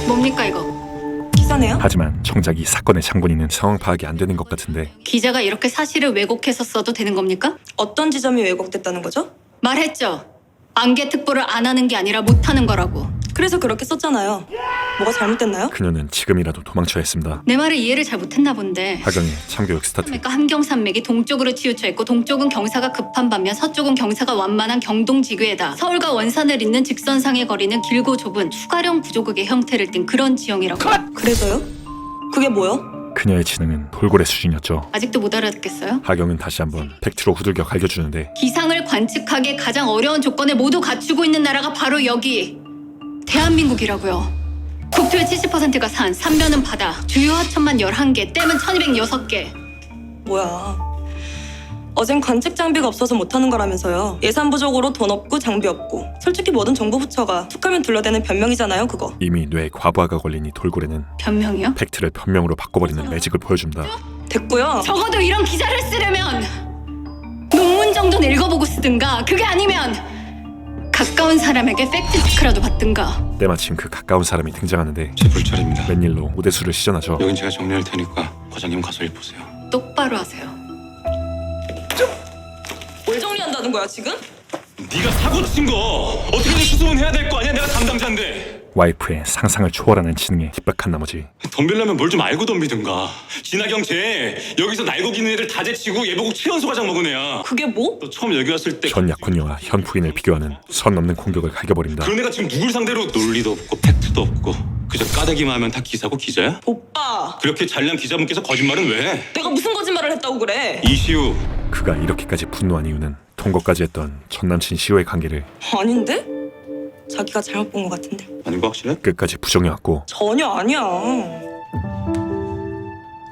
뭡니까 이거? 기사네요? 하지만 정작 이 사건의 장본인은 상황 파악이 안 되는 것 같은데 기자가 이렇게 사실을 왜곡해서 써도 되는 겁니까? 어떤 지점이 왜곡됐다는 거죠? 말했죠. 안개 특보를 안 하는 게 아니라 못 하는 거라고. 그래서 그렇게 썼잖아요. 뭐가 잘못됐나요? 그녀는 지금이라도 도망쳐야 했습니다. 내 말을 이해를 잘 못했나 본데. 하경의 참교육 스타트. 그러니까 함경산맥이 동쪽으로 치우쳐 있고 동쪽은 경사가 급한 반면 서쪽은 경사가 완만한 경동지교에다 서울과 원산을 잇는 직선상의 거리는 길고 좁은 추가령 구조극의 형태를 띤 그런 지형이라고. 그래서요? 그게 뭐요? 그녀의 지능은 돌고래 수준이었죠. 아직도 못 알아듣겠어요? 하경은 다시 한번 팩트로 후들겨 갈겨주는데 기상을 관측하기에 가장 어려운 조건을 모두 갖추고 있는 나라가 바로 여기 대한민국이라고요. 국토의 70%가 산, 삼면은 바다, 주요 하천만 11개, 댐은 1206개. 뭐야. 어젠 관측 장비가 없어서 못하는 거라면서요. 예산 부족으로 돈 없고 장비 없고. 솔직히 모든 정부 부처가 툭하면 둘러대는 변명이잖아요, 그거. 이미 뇌에 과부하가 걸린 이 돌고래는 변명이요? 팩트를 변명으로 바꿔버리는 매직을 보여줍니다. 됐고요. 적어도 이런 기사를 쓰려면 논문 정도는 읽어보고 쓰든가, 그게 아니면 가까운 사람에게 팩트체크라도 받든가. 때마침 그 가까운 사람이 등장하는데 제 불찰입니다. 웬일로 오대수를 시전하죠. 여긴 제가 정리할 테니까 과장님 가서 일 보세요. 똑바로 하세요. 뭘 정리한다는 거야, 지금? 네가 사고 친 거 어떻게든 수습은 해야 될 거 아니야? 내가 담당자인데. 와이프의 상상을 초월하는 지능에 핍박한 나머지 덤빌려면 뭘 좀 알고 덤비든가. 진아경 쟤 여기서 날고 기는 애들 다 제치고 예보국 7연소 과장 먹은 애야. 그게 뭐? 너 처음 여기 왔을 때 전 약혼녀와 현 부인을 비교하는 선 넘는 공격을 갈겨버립니다. 그런 애가 지금 누굴 상대로 논리도 없고 팩트도 없고 그저 까대기만 하면 다 기사고 기자야? 오빠, 그렇게 잘난 기자분께서 거짓말은 왜 해? 내가 무슨 거짓말을 했다고 그래? 이시우 그가 이렇게까지 분노한 이유는 통곡까지 했던 전남친 시호의 관계를 아닌데? 자기가 잘못 본 것 같은데. 아닌 거 확실해? 끝까지 부정해왔고 전혀 아니야.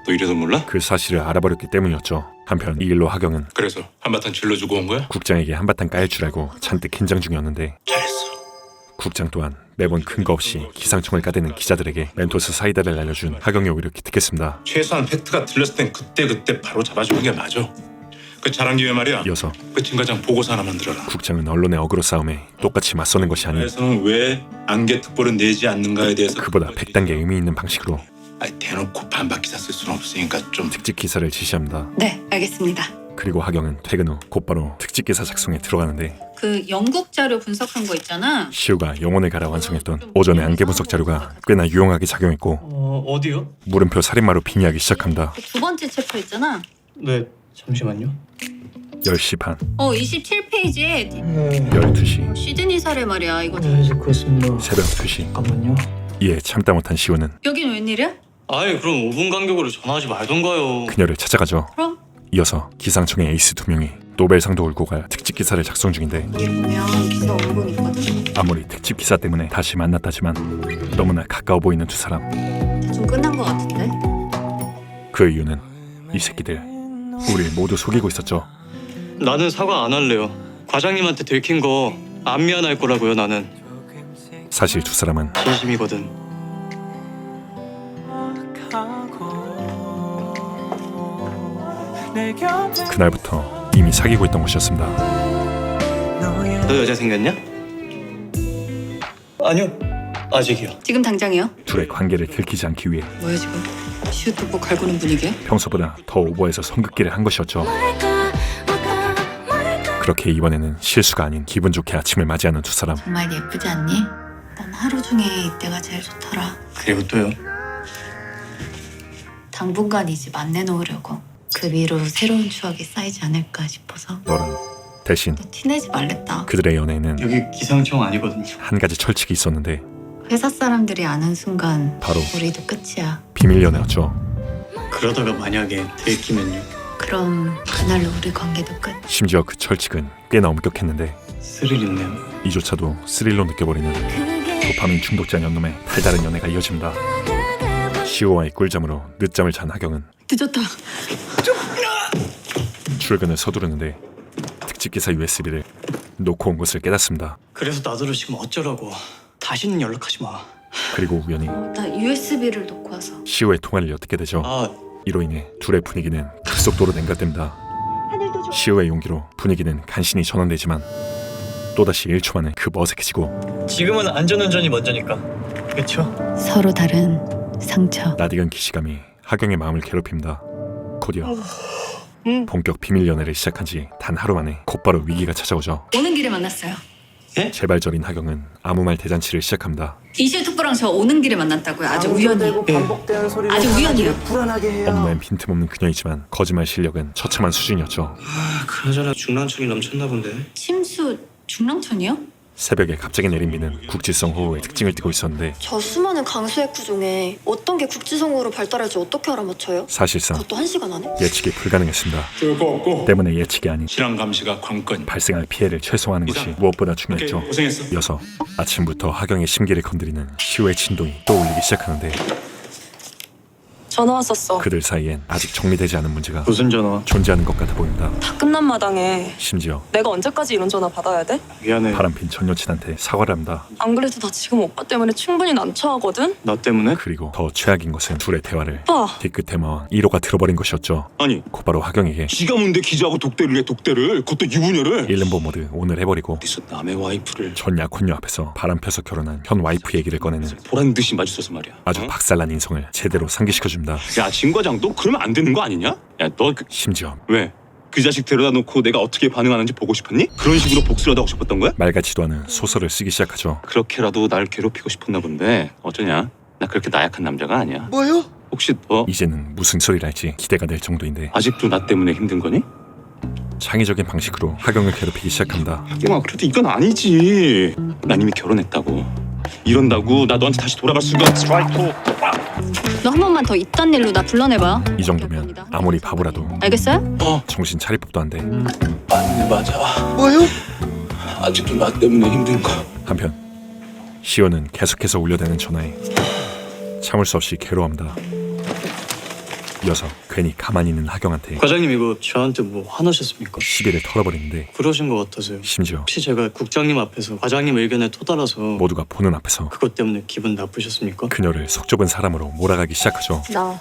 너 이래도 몰라? 그 사실을 알아버렸기 때문이었죠. 한편 이 일로 하경은 그래서 한바탕 질러주고 온 거야? 국장에게 한바탕 까일 줄 알고 잔뜩 긴장 중이었는데 잘했어. 국장 또한 매번 근거 없이 기상청을 까대는 기자들에게 멘토스 사이다를 날려준 하경이 오히려 기특했습니다. 최소한 팩트가 들렸을 땐 그때 바로 잡아주는 게 맞아. 그 잘한 김에 말이야. 이어서 그 진과장 보고서 하나 만들어라. 국장은 언론의 어그로 싸움에 똑같이 맞서는 것이 아닌 그래서는 왜 안개 특보를 내지 않는가에 대해서 그보다 100단계 의미 있는 방식으로 대놓고 반박 기사 쓸 수는 없으니까 좀 특집 기사를 지시합니다. 네, 알겠습니다. 그리고 하경은 퇴근 후 곧바로 특집 기사 작성에 들어가는데 그 영국 자료 분석한 거 있잖아. 시우가 영혼을 갈아 완성했던 오전의 안개 분석 자료가 꽤나 유용하게 작용했고 어디요? 물음표 살인마로 빙의하기 시작합니다. 그 두 번째 챕터 있잖아. 네, 잠시만요. 10시 반, 27페이지에 12시, 시드니 사례 말이야. 이거 그렇습니다. 새벽 2시. 잠깐만요. 이에 참다 못한 시우는 여긴 웬일이야? 아이, 그럼 5분 간격으로 전화하지 말던가요. 그녀를 찾아가죠. 그럼? 이어서 기상청의 에이스 2명이 노벨상도 울고 갈 특집 기사를 작성 중인데 여기 보면 기사 원본 있거든. 아무리 특집 기사 때문에 다시 만났다지만 너무나 가까워 보이는 두 사람. 좀 끝난 거 같은데? 그 이유는 이 새끼들 우릴 모두 속이고 있었죠. 나는 사과 안 할래요. 과장님한테 들킨 거 안 미안할 거라고요, 나는. 사실 두 사람은 진심이거든. 그날부터 이미 사귀고 있던 것이었습니다. 너 여자 생겼냐? 아니요, 아직이요. 지금 당장이요? 둘의 관계를 들키지 않기 위해 뭐야 지금? 슈트복 갈구는 분위기야? 평소보다 더 오버해서 성급기를 한 것이었죠. 그렇게 이번에는 실수가 아닌 기분 좋게 아침을 맞이하는 두 사람. 정말 예쁘지 않니? 난 하루 중에 이때가 제일 좋더라. 그리고 또요. 당분간 이 집 안 내놓으려고. 그 위로 새로운 추억이 쌓이지 않을까 싶어서. 너는 대신 티내지 말랬다. 그들의 연애에는 여기 기상청 아니거든요. 한 가지 철칙이 있었는데 회사 사람들이 아는 순간 바로 우리도 끝이야. 비밀 연애였죠. 그러다가 만약에 들키면요. 그럼 그날로 우리 관계도 끝. 심지어 그 철칙은 꽤나 엄격했는데 스릴 있네요. 이조차도 스릴로 느껴버리는 도파민 중독자 연놈의 달달한 연애가 이어집니다. 시호와의 꿀잠으로 늦잠을 잔 하경은 늦었다. 출근을 서두르는데 특집 기사 USB를 놓고 온 것을 깨닫습니다. 그래서 나더러 지금 어쩌라고. 다시는 연락하지 마. 그리고 우연히 나 USB를 놓고 와서. 시호의 통화를 엿듣게 되죠. 이로 인해 둘의 분위기는 급속도로 냉각됩니다. 시호의 용기로 분위기는 간신히 전환되지만 또다시 1초 만에 그 어색해지고 지금은 안전운전이 먼저니까. 그쵸? 서로 다른 상처. 낯익은 기시감이 하경의 마음을 괴롭힙니다. 곧이어 본격 비밀 연애를 시작한 지 단 하루 만에 곧바로 위기가 찾아오죠. 오는 길에 만났어요. 재발절인 하경은 아무 말 대잔치를 시작합니다. 이시우 특보랑 저 오는 길에 만났다고요. 아주 우연히. 아주 우연이요. 업무엔 빈틈없는 그녀이지만 거짓말 실력은 처참한 수준이었죠. 그나저나 중랑천이 넘쳤나 본데. 침수 중랑천이요? 새벽에 갑자기 내린 비는 국지성 호우의 특징을 띠고 있었는데 저 수많은 강수액 구 중에 어떤 게 국지성으로 발달할지 어떻게 알아맞혀요? 사실상 그것도 1시간 안에? 예측이 불가능했습니다. 즐거웠고 때문에 예측이 아닌 실황 감시가 관건. 발생할 피해를 최소화하는 것이 이상. 무엇보다 중요했죠. 오케이, 고생했어. 이어서 아침부터 하경의 심기를 건드리는 시우의 진동이 또 울리기 시작하는데 전화 왔었어. 그들 사이엔 아직 정리되지 않은 문제가 무슨 전화? 존재하는 것 같아 보입니다. 다 끝난 마당에 심지어 내가 언제까지 이런 전화 받아야 돼? 미안해. 바람핀 전 여친한테 사과를 합니다. 안 그래도 나 지금 오빠 때문에 충분히 난처하거든? 나 때문에? 그리고 더 최악인 것은 둘의 대화를 오빠! 뒤끝에만 1호가 들어버린 것이었죠. 아니 곧바로 하경에게 지가 뭔데 기자하고 독대를 해 독대를 그것도 유부녀를 일름보 모드 오늘 해버리고 어디서 남의 와이프를 전 약혼녀 앞에서 바람 펴서 결혼한 현 와이프 얘기를 꺼내는 보란 듯이 마주쳐서 말이야 아주 박살난 인성을 제대로 상기시켜줍니다. 야 진과장 너 그러면 안 되는 거 아니냐? 야너 심지어 왜? 그 자식 데려다 놓고 내가 어떻게 반응하는지 보고 싶었니? 그런 식으로 복수를 하고 싶었던 거야? 말 같지도 않은 소설을 쓰기 시작하죠. 그렇게라도 날 괴롭히고 싶었나 본데 어쩌냐? 나 그렇게 나약한 남자가 아니야. 뭐요? 혹시 너 이제는 무슨 소리를 할지 기대가 될 정도인데 아직도 나 때문에 힘든 거니? 창의적인 방식으로 하경을 괴롭히기 시작합니다. 하경아 그래도 이건 아니지. 난 이미 결혼했다고. 이런다고 나 너한테 다시 돌아갈 수가. 너 한 번만 더 이딴 일로 나 불러내봐. 이 정도면 아무리 바보라도 알겠어요? 정신 차릴 법도 한데 맞네 맞아. 뭐요? 아직도 나 때문에 힘든 거. 한편 시온은 계속해서 울려대는 전화에 참을 수 없이 괴로워합니다. 이어서 괜히 가만히 있는 하경한테 과장님 이거 저한테 뭐 화나셨습니까? 시비를 털어버리는데 그러신 것 같아서요. 심지어 혹시 제가 국장님 앞에서 과장님 의견에 토달아서 모두가 보는 앞에서 그것 때문에 기분 나쁘셨습니까? 그녀를 속 좁은 사람으로 몰아가기 시작하죠. 나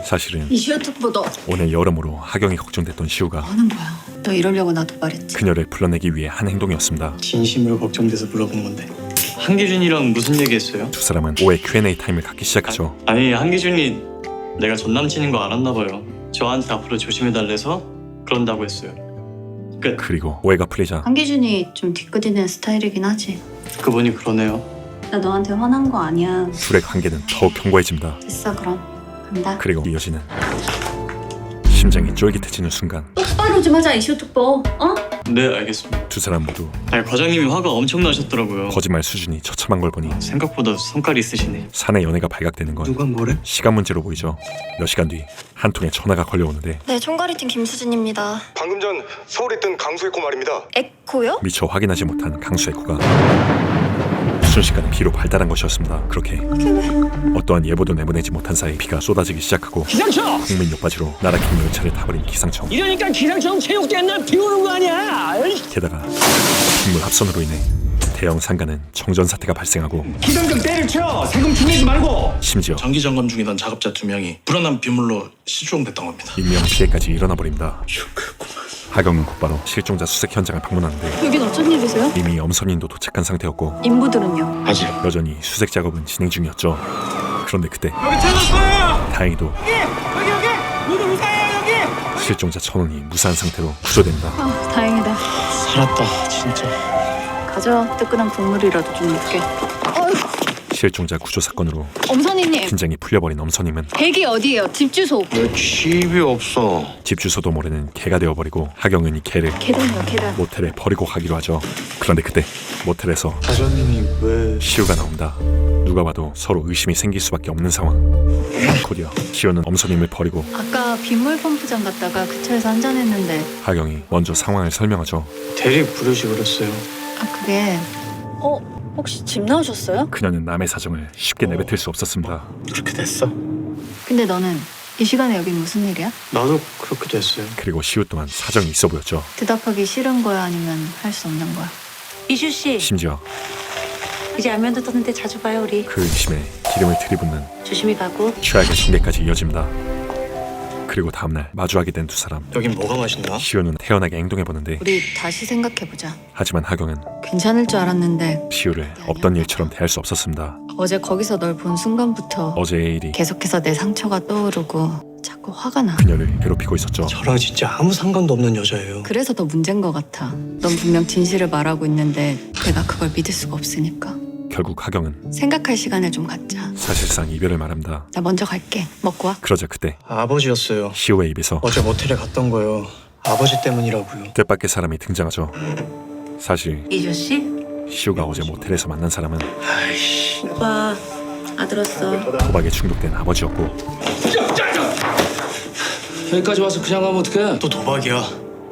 사실은 이시우 특보 너 오늘 여러모로 하경이 걱정됐던 시우가 하는 거야. 너 이러려고 나도 말했지. 그녀를 불러내기 위해 한 행동이었습니다. 진심으로 걱정돼서 불러본 건데. 한기준이랑 무슨 얘기했어요? 두 사람은 오해 Q&A 타임을 갖기 시작하죠. 아니 한기준이 내가 전 남친인 거 알았나 봐요. 저한테 앞으로 조심해달래서 그런다고 했어요. 끝. 그리고 오해가 풀리자 한기준이 좀 뒤끝이는 스타일이긴 하지. 그분이 그러네요. 나 너한테 화난 거 아니야. 둘의 관계는 더욱 견고해집니다. 됐어 그럼 간다. 그리고 이어지는 심장이 쫄깃해지는 순간 똑바로 좀 하자 이시우 특보. 어? 네 알겠습니다. 두 사람 모두 아니 과장님이 화가 엄청 나셨더라고요. 거짓말 수준이 처참한 걸 보니 생각보다 성깔이 있으시네. 사내 연애가 발각되는 건 누가 뭐래? 시간 문제로 보이죠. 몇 시간 뒤 한 통의 전화가 걸려오는데 네, 총괄이팀 김수진입니다. 방금 전 서울에 있던 강수의 코 말입니다. 에코요? 미처 확인하지 못한 강수의 코가 순식간에 비로 발달한 것이었습니다. 그렇게 어떠한 예보도 내보내지 못한 사이 비가 쏟아지기 시작하고 기상청! 국민 옆바지로 나라킹 열차를 타버린 기상청. 이러니까 기상청 체육대회는 비 오는 거 아니야? 게다가 빗물 합선으로 인해 대형 상가는 정전 사태가 발생하고 기상청 때려쳐! 세금 주내지 말고! 심지어 장기 점검 중이던 작업자 2명이 불어난 빗물로 실종됐던 겁니다. 인명 피해까지 일어나 버립니다. 하경은 곧바로 실종자 수색 현장을 방문하는데 여긴 어쩐 일이세요? 이미 엄선인도 도착한 상태였고 인부들은요? 아직 여전히 수색 작업은 진행 중이었죠. 그런데 그때 여기 찾았어요! 다행히도 여기! 모두 무사해요 여기! 실종자 천원이 무사한 상태로 구조됩니다. 아 다행이다. 살았다 진짜. 가져. 뜨끈한 국물이라도 좀 먹게. 실종자 구조 사건으로 엄선이님. 긴장이 풀려버린 엄선임은 댁이 어디예요? 집 주소. 내 집이 없어. 집 주소도 모르는 개가 되어버리고 하경은 이 개를 계단이요 계단. 모텔에 버리고 가기로 하죠. 그런데 그때 모텔에서 과장님이 왜... 시우가 나온다. 누가 봐도 서로 의심이 생길 수밖에 없는 상황. 곧이어 시우는 엄선임을 버리고 아까 빗물 펌프장 갔다가 그 차에서 한잔했는데. 하경이 먼저 상황을 설명하죠. 대리 부르시 그랬어요. 아 그게 혹시 집 나오셨어요? 그녀는 남의 사정을 쉽게 내뱉을 수 없었습니다. 그렇게 됐어? 근데 너는 이 시간에 여기 무슨 일이야? 나도 그렇게 됐어요. 그리고 시우 또한 사정이 있어 보였죠. 대답하기 싫은 거야 아니면 할 수 없는 거야? 이슈 씨, 심지어 이제 안면도 떴는데 자주 봐요 우리. 그 의심에 기름을 들이붓는 조심히 가고. 최악의 전개까지 이어집니다. 그리고 다음날 마주하게 된 두 사람. 여긴 뭐가 맛있나? 시우는 태연하게 행동해보는데 우리 다시 생각해보자. 하지만 하경은 괜찮을 줄 알았는데 시우를 없던 일처럼 대할 수 없었습니다. 어제 거기서 널 본 순간부터 어제의 일이 계속해서 내 상처가 떠오르고 자꾸 화가 나. 그녀를 괴롭히고 있었죠. 저랑 진짜 아무 상관도 없는 여자예요. 그래서 더 문제인 것 같아. 넌 분명 진실을 말하고 있는데 내가 그걸 믿을 수가 없으니까. 결국 하경은 생각할 시간을 좀 갖자. 사실상 이별을 말합니다. 나 먼저 갈게. 먹고 와. 그러자 그때 아버지였어요. 시우의 입에서 어제 모텔에 갔던 거요. 아버지 때문이라고요. 뜻밖의 사람이 등장하죠. 사실 이주 씨? 시우가 어제 모텔에서 만난 사람은 오빠 아들 왔어. 도박에 중독된 아버지였고 여기까지 와서 그냥 가면 어떡해? 또 도박이야.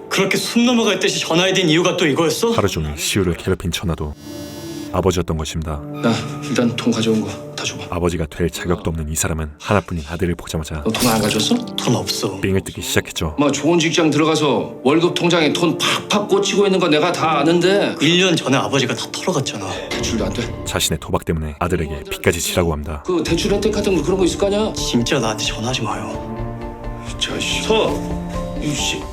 그렇게 숨 넘어갈 듯이 전화해 댄 이유가 또 이거였어? 하루 종일 시우를 괴롭힌 전화도 아버지였던 것입니다. 나 일단 돈 가져온 거 다 줘봐. 아버지가 될 자격도 없는 이 사람은 하나뿐인 아들을 보자마자 너 돈 안 가져왔어? 돈 없어. 삥을 뜯기 시작했죠. 뭐 좋은 직장 들어가서 월급 통장에 돈 팍팍 꽂히고 있는 거 내가 다 아는데 1년 전에 아버지가 다 털어갔잖아. 대출도 안 돼. 자신의 도박 때문에 아들에게 빚까지 지라고 합니다. 그 대출 혜택 같은 거 그런 거 있을 거 아니야? 진짜 나한테 전화하지 마요. 자식. 이씨.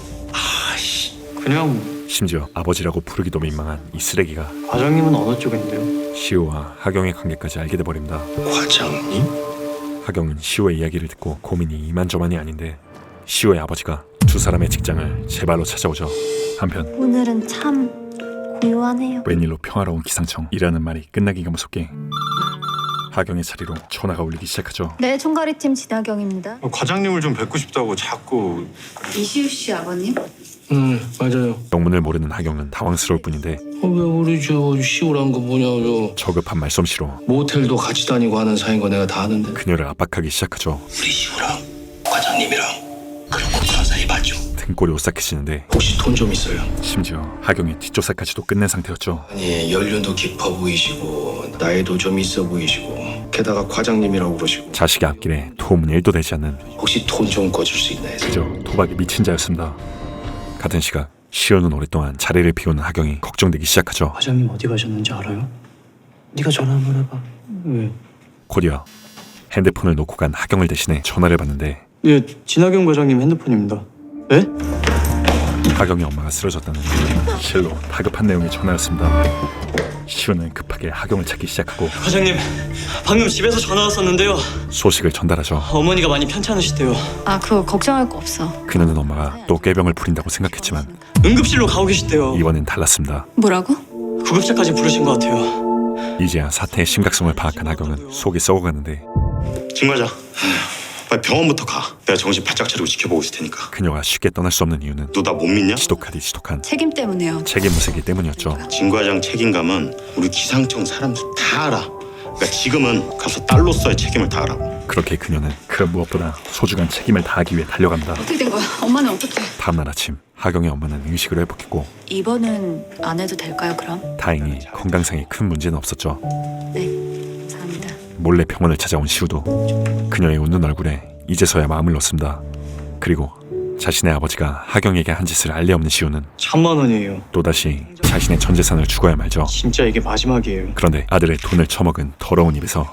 그냥 심지어 아버지라고 부르기도 민망한 이 쓰레기가 과장님은 어느 쪽인데요? 시우와 하경의 관계까지 알게 돼버립니다. 과장님? 하경은 시우의 이야기를 듣고 고민이 이만저만이 아닌데 시우의 아버지가 두 사람의 직장을 제 발로 찾아오죠. 한편 오늘은 참 고요하네요. 웬일로 평화로운 기상청이라는 말이 끝나기가 무섭게 하경의 자리로 전화가 울리기 시작하죠. 네, 총괄이팀 진하경입니다. 과장님을 좀 뵙고 싶다고 자꾸. 이시우 씨 아버님? 맞아요. 영문을 모르는 하경은 당황스러울 뿐인데 왜 우리 저 시우란 거 뭐냐 저급한 말솜씨로 모텔도 같이 다니고 하는 사이인 거 내가 다 아는데. 그녀를 압박하기 시작하죠. 우리 시우랑 과장님이랑 그런 사이 맞죠? 등골이 오싹해지는데 혹시 돈 좀 있어요? 심지어 하경의 뒷조사까지도 끝낸 상태였죠. 아니 연륜도 깊어 보이시고 나이도 좀 있어 보이시고 게다가 과장님이라고 그러시고 자식의 앞길에 도움은 1도 되지 않는 혹시 돈 좀 꿔줄 수 있나 해서. 그저 도박에 미친 자였습니다. 같은 시각 시우는 오랫동안 자리를 비우는 하경이 걱정되기 시작하죠. 과장님 어디 가셨는지 알아요? 네가 전화 한번 해봐. 왜? 곧이어 핸드폰을 놓고 간 하경을 대신해 전화를 받는데 예, 진하경 과장님 핸드폰입니다. 네? 하경의 엄마가 쓰러졌다는 실로 다급한 내용의 전화였습니다. 시우는 급하게 하경을 찾기 시작하고 과장님, 방금 집에서 전화 왔었는데요. 소식을 전달하죠. 어머니가 많이 편찮으시대요. 아, 그거 걱정할 거 없어. 그녀는 엄마가 또 꾀병을 부린다고 생각했지만 응급실로 가고 계시대요. 이번엔 달랐습니다. 뭐라고? 구급차까지 부르신 것 같아요. 이제야 사태의 심각성을 파악한 하경은 속이 썩어가는데 진 과장, 빨리 병원부터 가. 내가 정신 바짝 차리고 지켜보고 있을 테니까. 그녀가 쉽게 떠날 수 없는 이유는 너 나 못 믿냐? 지독하디 지독한 책임 때문에요. 책임 무색이 때문이었죠. 진 과장 책임감은 우리 기상청 사람들 다 알아. 그러니까 지금은 가서 딸로서의 책임을 다하라고. 그렇게 그녀는 그 무엇보다 소중한 책임을 다하기 위해 달려갑니다. 어떻게 된 거야? 엄마는 어떻게? 다음날 아침 하경의 엄마는 의식을 회복했고 입원은 안 해도 될까요, 그럼? 다행히 건강상에 큰 문제는 없었죠. 네, 감사합니다. 몰래 병원을 찾아온 시우도 그녀의 웃는 얼굴에 이제서야 마음을 놓습니다. 그리고 자신의 아버지가 하경에게 한 짓을 알리 없는 시우는 1,000만 원이에요. 또다시 자신의 전 재산을 주고야 말죠. 진짜 이게 마지막이에요. 그런데 아들의 돈을 처먹은 더러운 입에서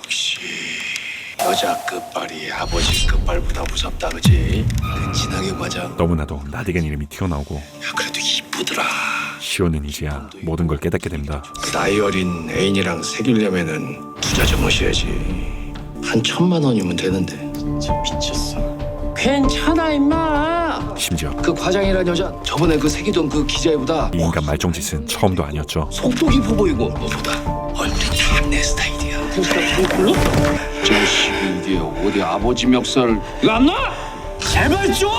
여자 끝발이 아버지 끝발보다 무섭다 그지? 진하게 과장. 너무나도 낯익은 이름이 튀어나오고 그래도 이쁘더라. 시우는 이제야 모든 걸 깨닫게 됩니다. 나이 어린 애인이랑 사귀려면은 투자 좀 하셔야지. 한 1,000만 원이면 되는데. 진짜 미쳤어. 괜찮아 임마. 심지어 그 과장이란 여자 저번에 그 새기던 그 기자애보다 이 인간 말종짓은 처음도 아니었죠. 속도 깊어 보이고 너보다 얼굴이 딱 내 스타일이야. 저 시기 이게 어디 아버지 멱살 이거 안 나? 제발 좀!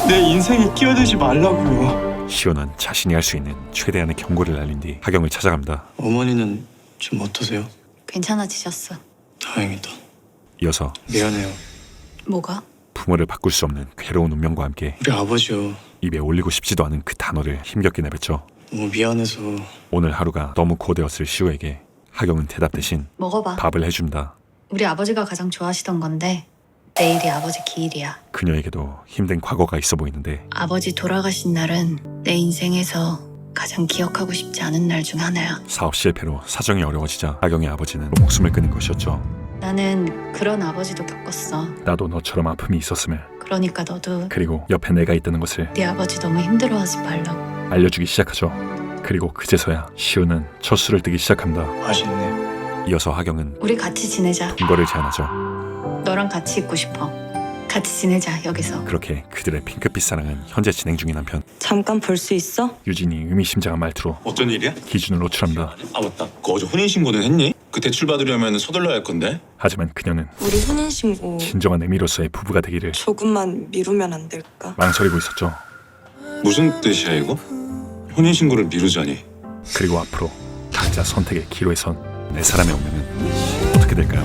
내 인생에 끼어들지 말라고요. 시우는 자신이 할 수 있는 최대한의 경고를 날린 뒤 하경을 찾아갑니다. 어머니는 좀 어떠세요? 괜찮아지셨어. 다행이다. 이어서 미안해요. 뭐가? 부모를 바꿀 수 없는 괴로운 운명과 함께 우리 아버지요. 입에 올리고 싶지도 않은 그 단어를 힘겹게 내뱉죠. 너무 미안해서. 오늘 하루가 너무 고되었을 시우에게 하경은 대답 대신 먹어봐. 밥을 해줍니다. 우리 아버지가 가장 좋아하시던 건데 내일이 아버지 기일이야. 그녀에게도 힘든 과거가 있어 보이는데 아버지 돌아가신 날은 내 인생에서 가장 기억하고 싶지 않은 날 중 하나야. 사업 실패로 사정이 어려워지자 하경의 아버지는 목숨을 끊은 것이었죠. 나는 그런 아버지도 겪었어. 나도 너처럼 아픔이 있었음을 그러니까 너도 그리고 옆에 내가 있다는 것을 네 아버지 너무 힘들어하지 말라고. 알려주기 시작하죠. 그리고 그제서야 시우는 첫 술을 뜨기 시작합니다. 맛있네. 이어서 하경은 우리 같이 지내자. 동거를 제안하죠. 너랑 같이 있고 싶어. 같이 지내자 여기서. 그렇게 그들의 핑크빛 사랑은 현재 진행 중인 한편 잠깐 볼 수 있어? 유진이 의미심장한 말투로 어쩐 일이야? 기준을 노출합니다. 아 맞다. 그 어제 혼인신고는 했니? 그 대출 받으려면 서둘러야 할 건데. 하지만 그녀는 우리 혼인신고 진정한 의미로서의 부부가 되기를 조금만 미루면 안 될까? 망설이고 있었죠. 무슨 뜻이야 이거? 혼인신고를 미루자니. 그리고 앞으로 각자 선택의 기로에 선 내 사람의 운명은 어떻게 될까요?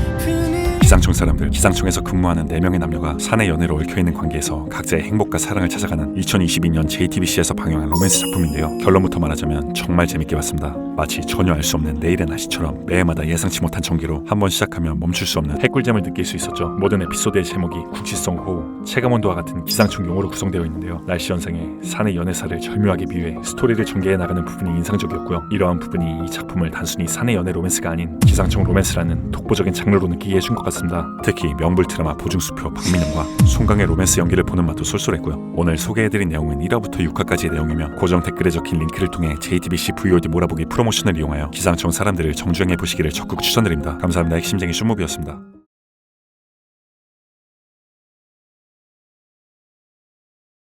기상청 사람들, 기상청에서 근무하는 4명의 남녀가 사내 연애로 얽혀있는 관계에서 각자의 행복과 사랑을 찾아가는 2022년 JTBC에서 방영한 로맨스 작품인데요. 결론부터 말하자면 정말 재밌게 봤습니다. 마치 전혀 알 수 없는 내일의 날씨처럼 매해마다 예상치 못한 전개로 한번 시작하면 멈출 수 없는 핵꿀잼을 느낄 수 있었죠. 모든 에피소드의 제목이 국시성 호우, 체감온도와 같은 기상청 용어로 구성되어 있는데요. 날씨 현상에 사내 연애사를 절묘하게 비유해 스토리를 전개해 나가는 부분이 인상적이었고요. 이러한 부분이 이 작품을 단순히 사내 연애 로맨스가 아닌 기상청 로맨스라는 독보적인 장르로 느끼게 해준 것 같습니다. 특히 명불 드라마 보증수표 박민영과 송강의 로맨스 연기를 보는 맛도 쏠쏠했고요. 오늘 소개해드린 내용은 1화부터 6화까지의 내용이며 고정 댓글에 적힌 링크를 통해 JTBC VOD 몰아보기 프로모션을 이용하여 기상청 사람들을 정주행해 보시기를 적극 추천드립니다. 감사합니다. 핵심쟁이 슈모비였습니다.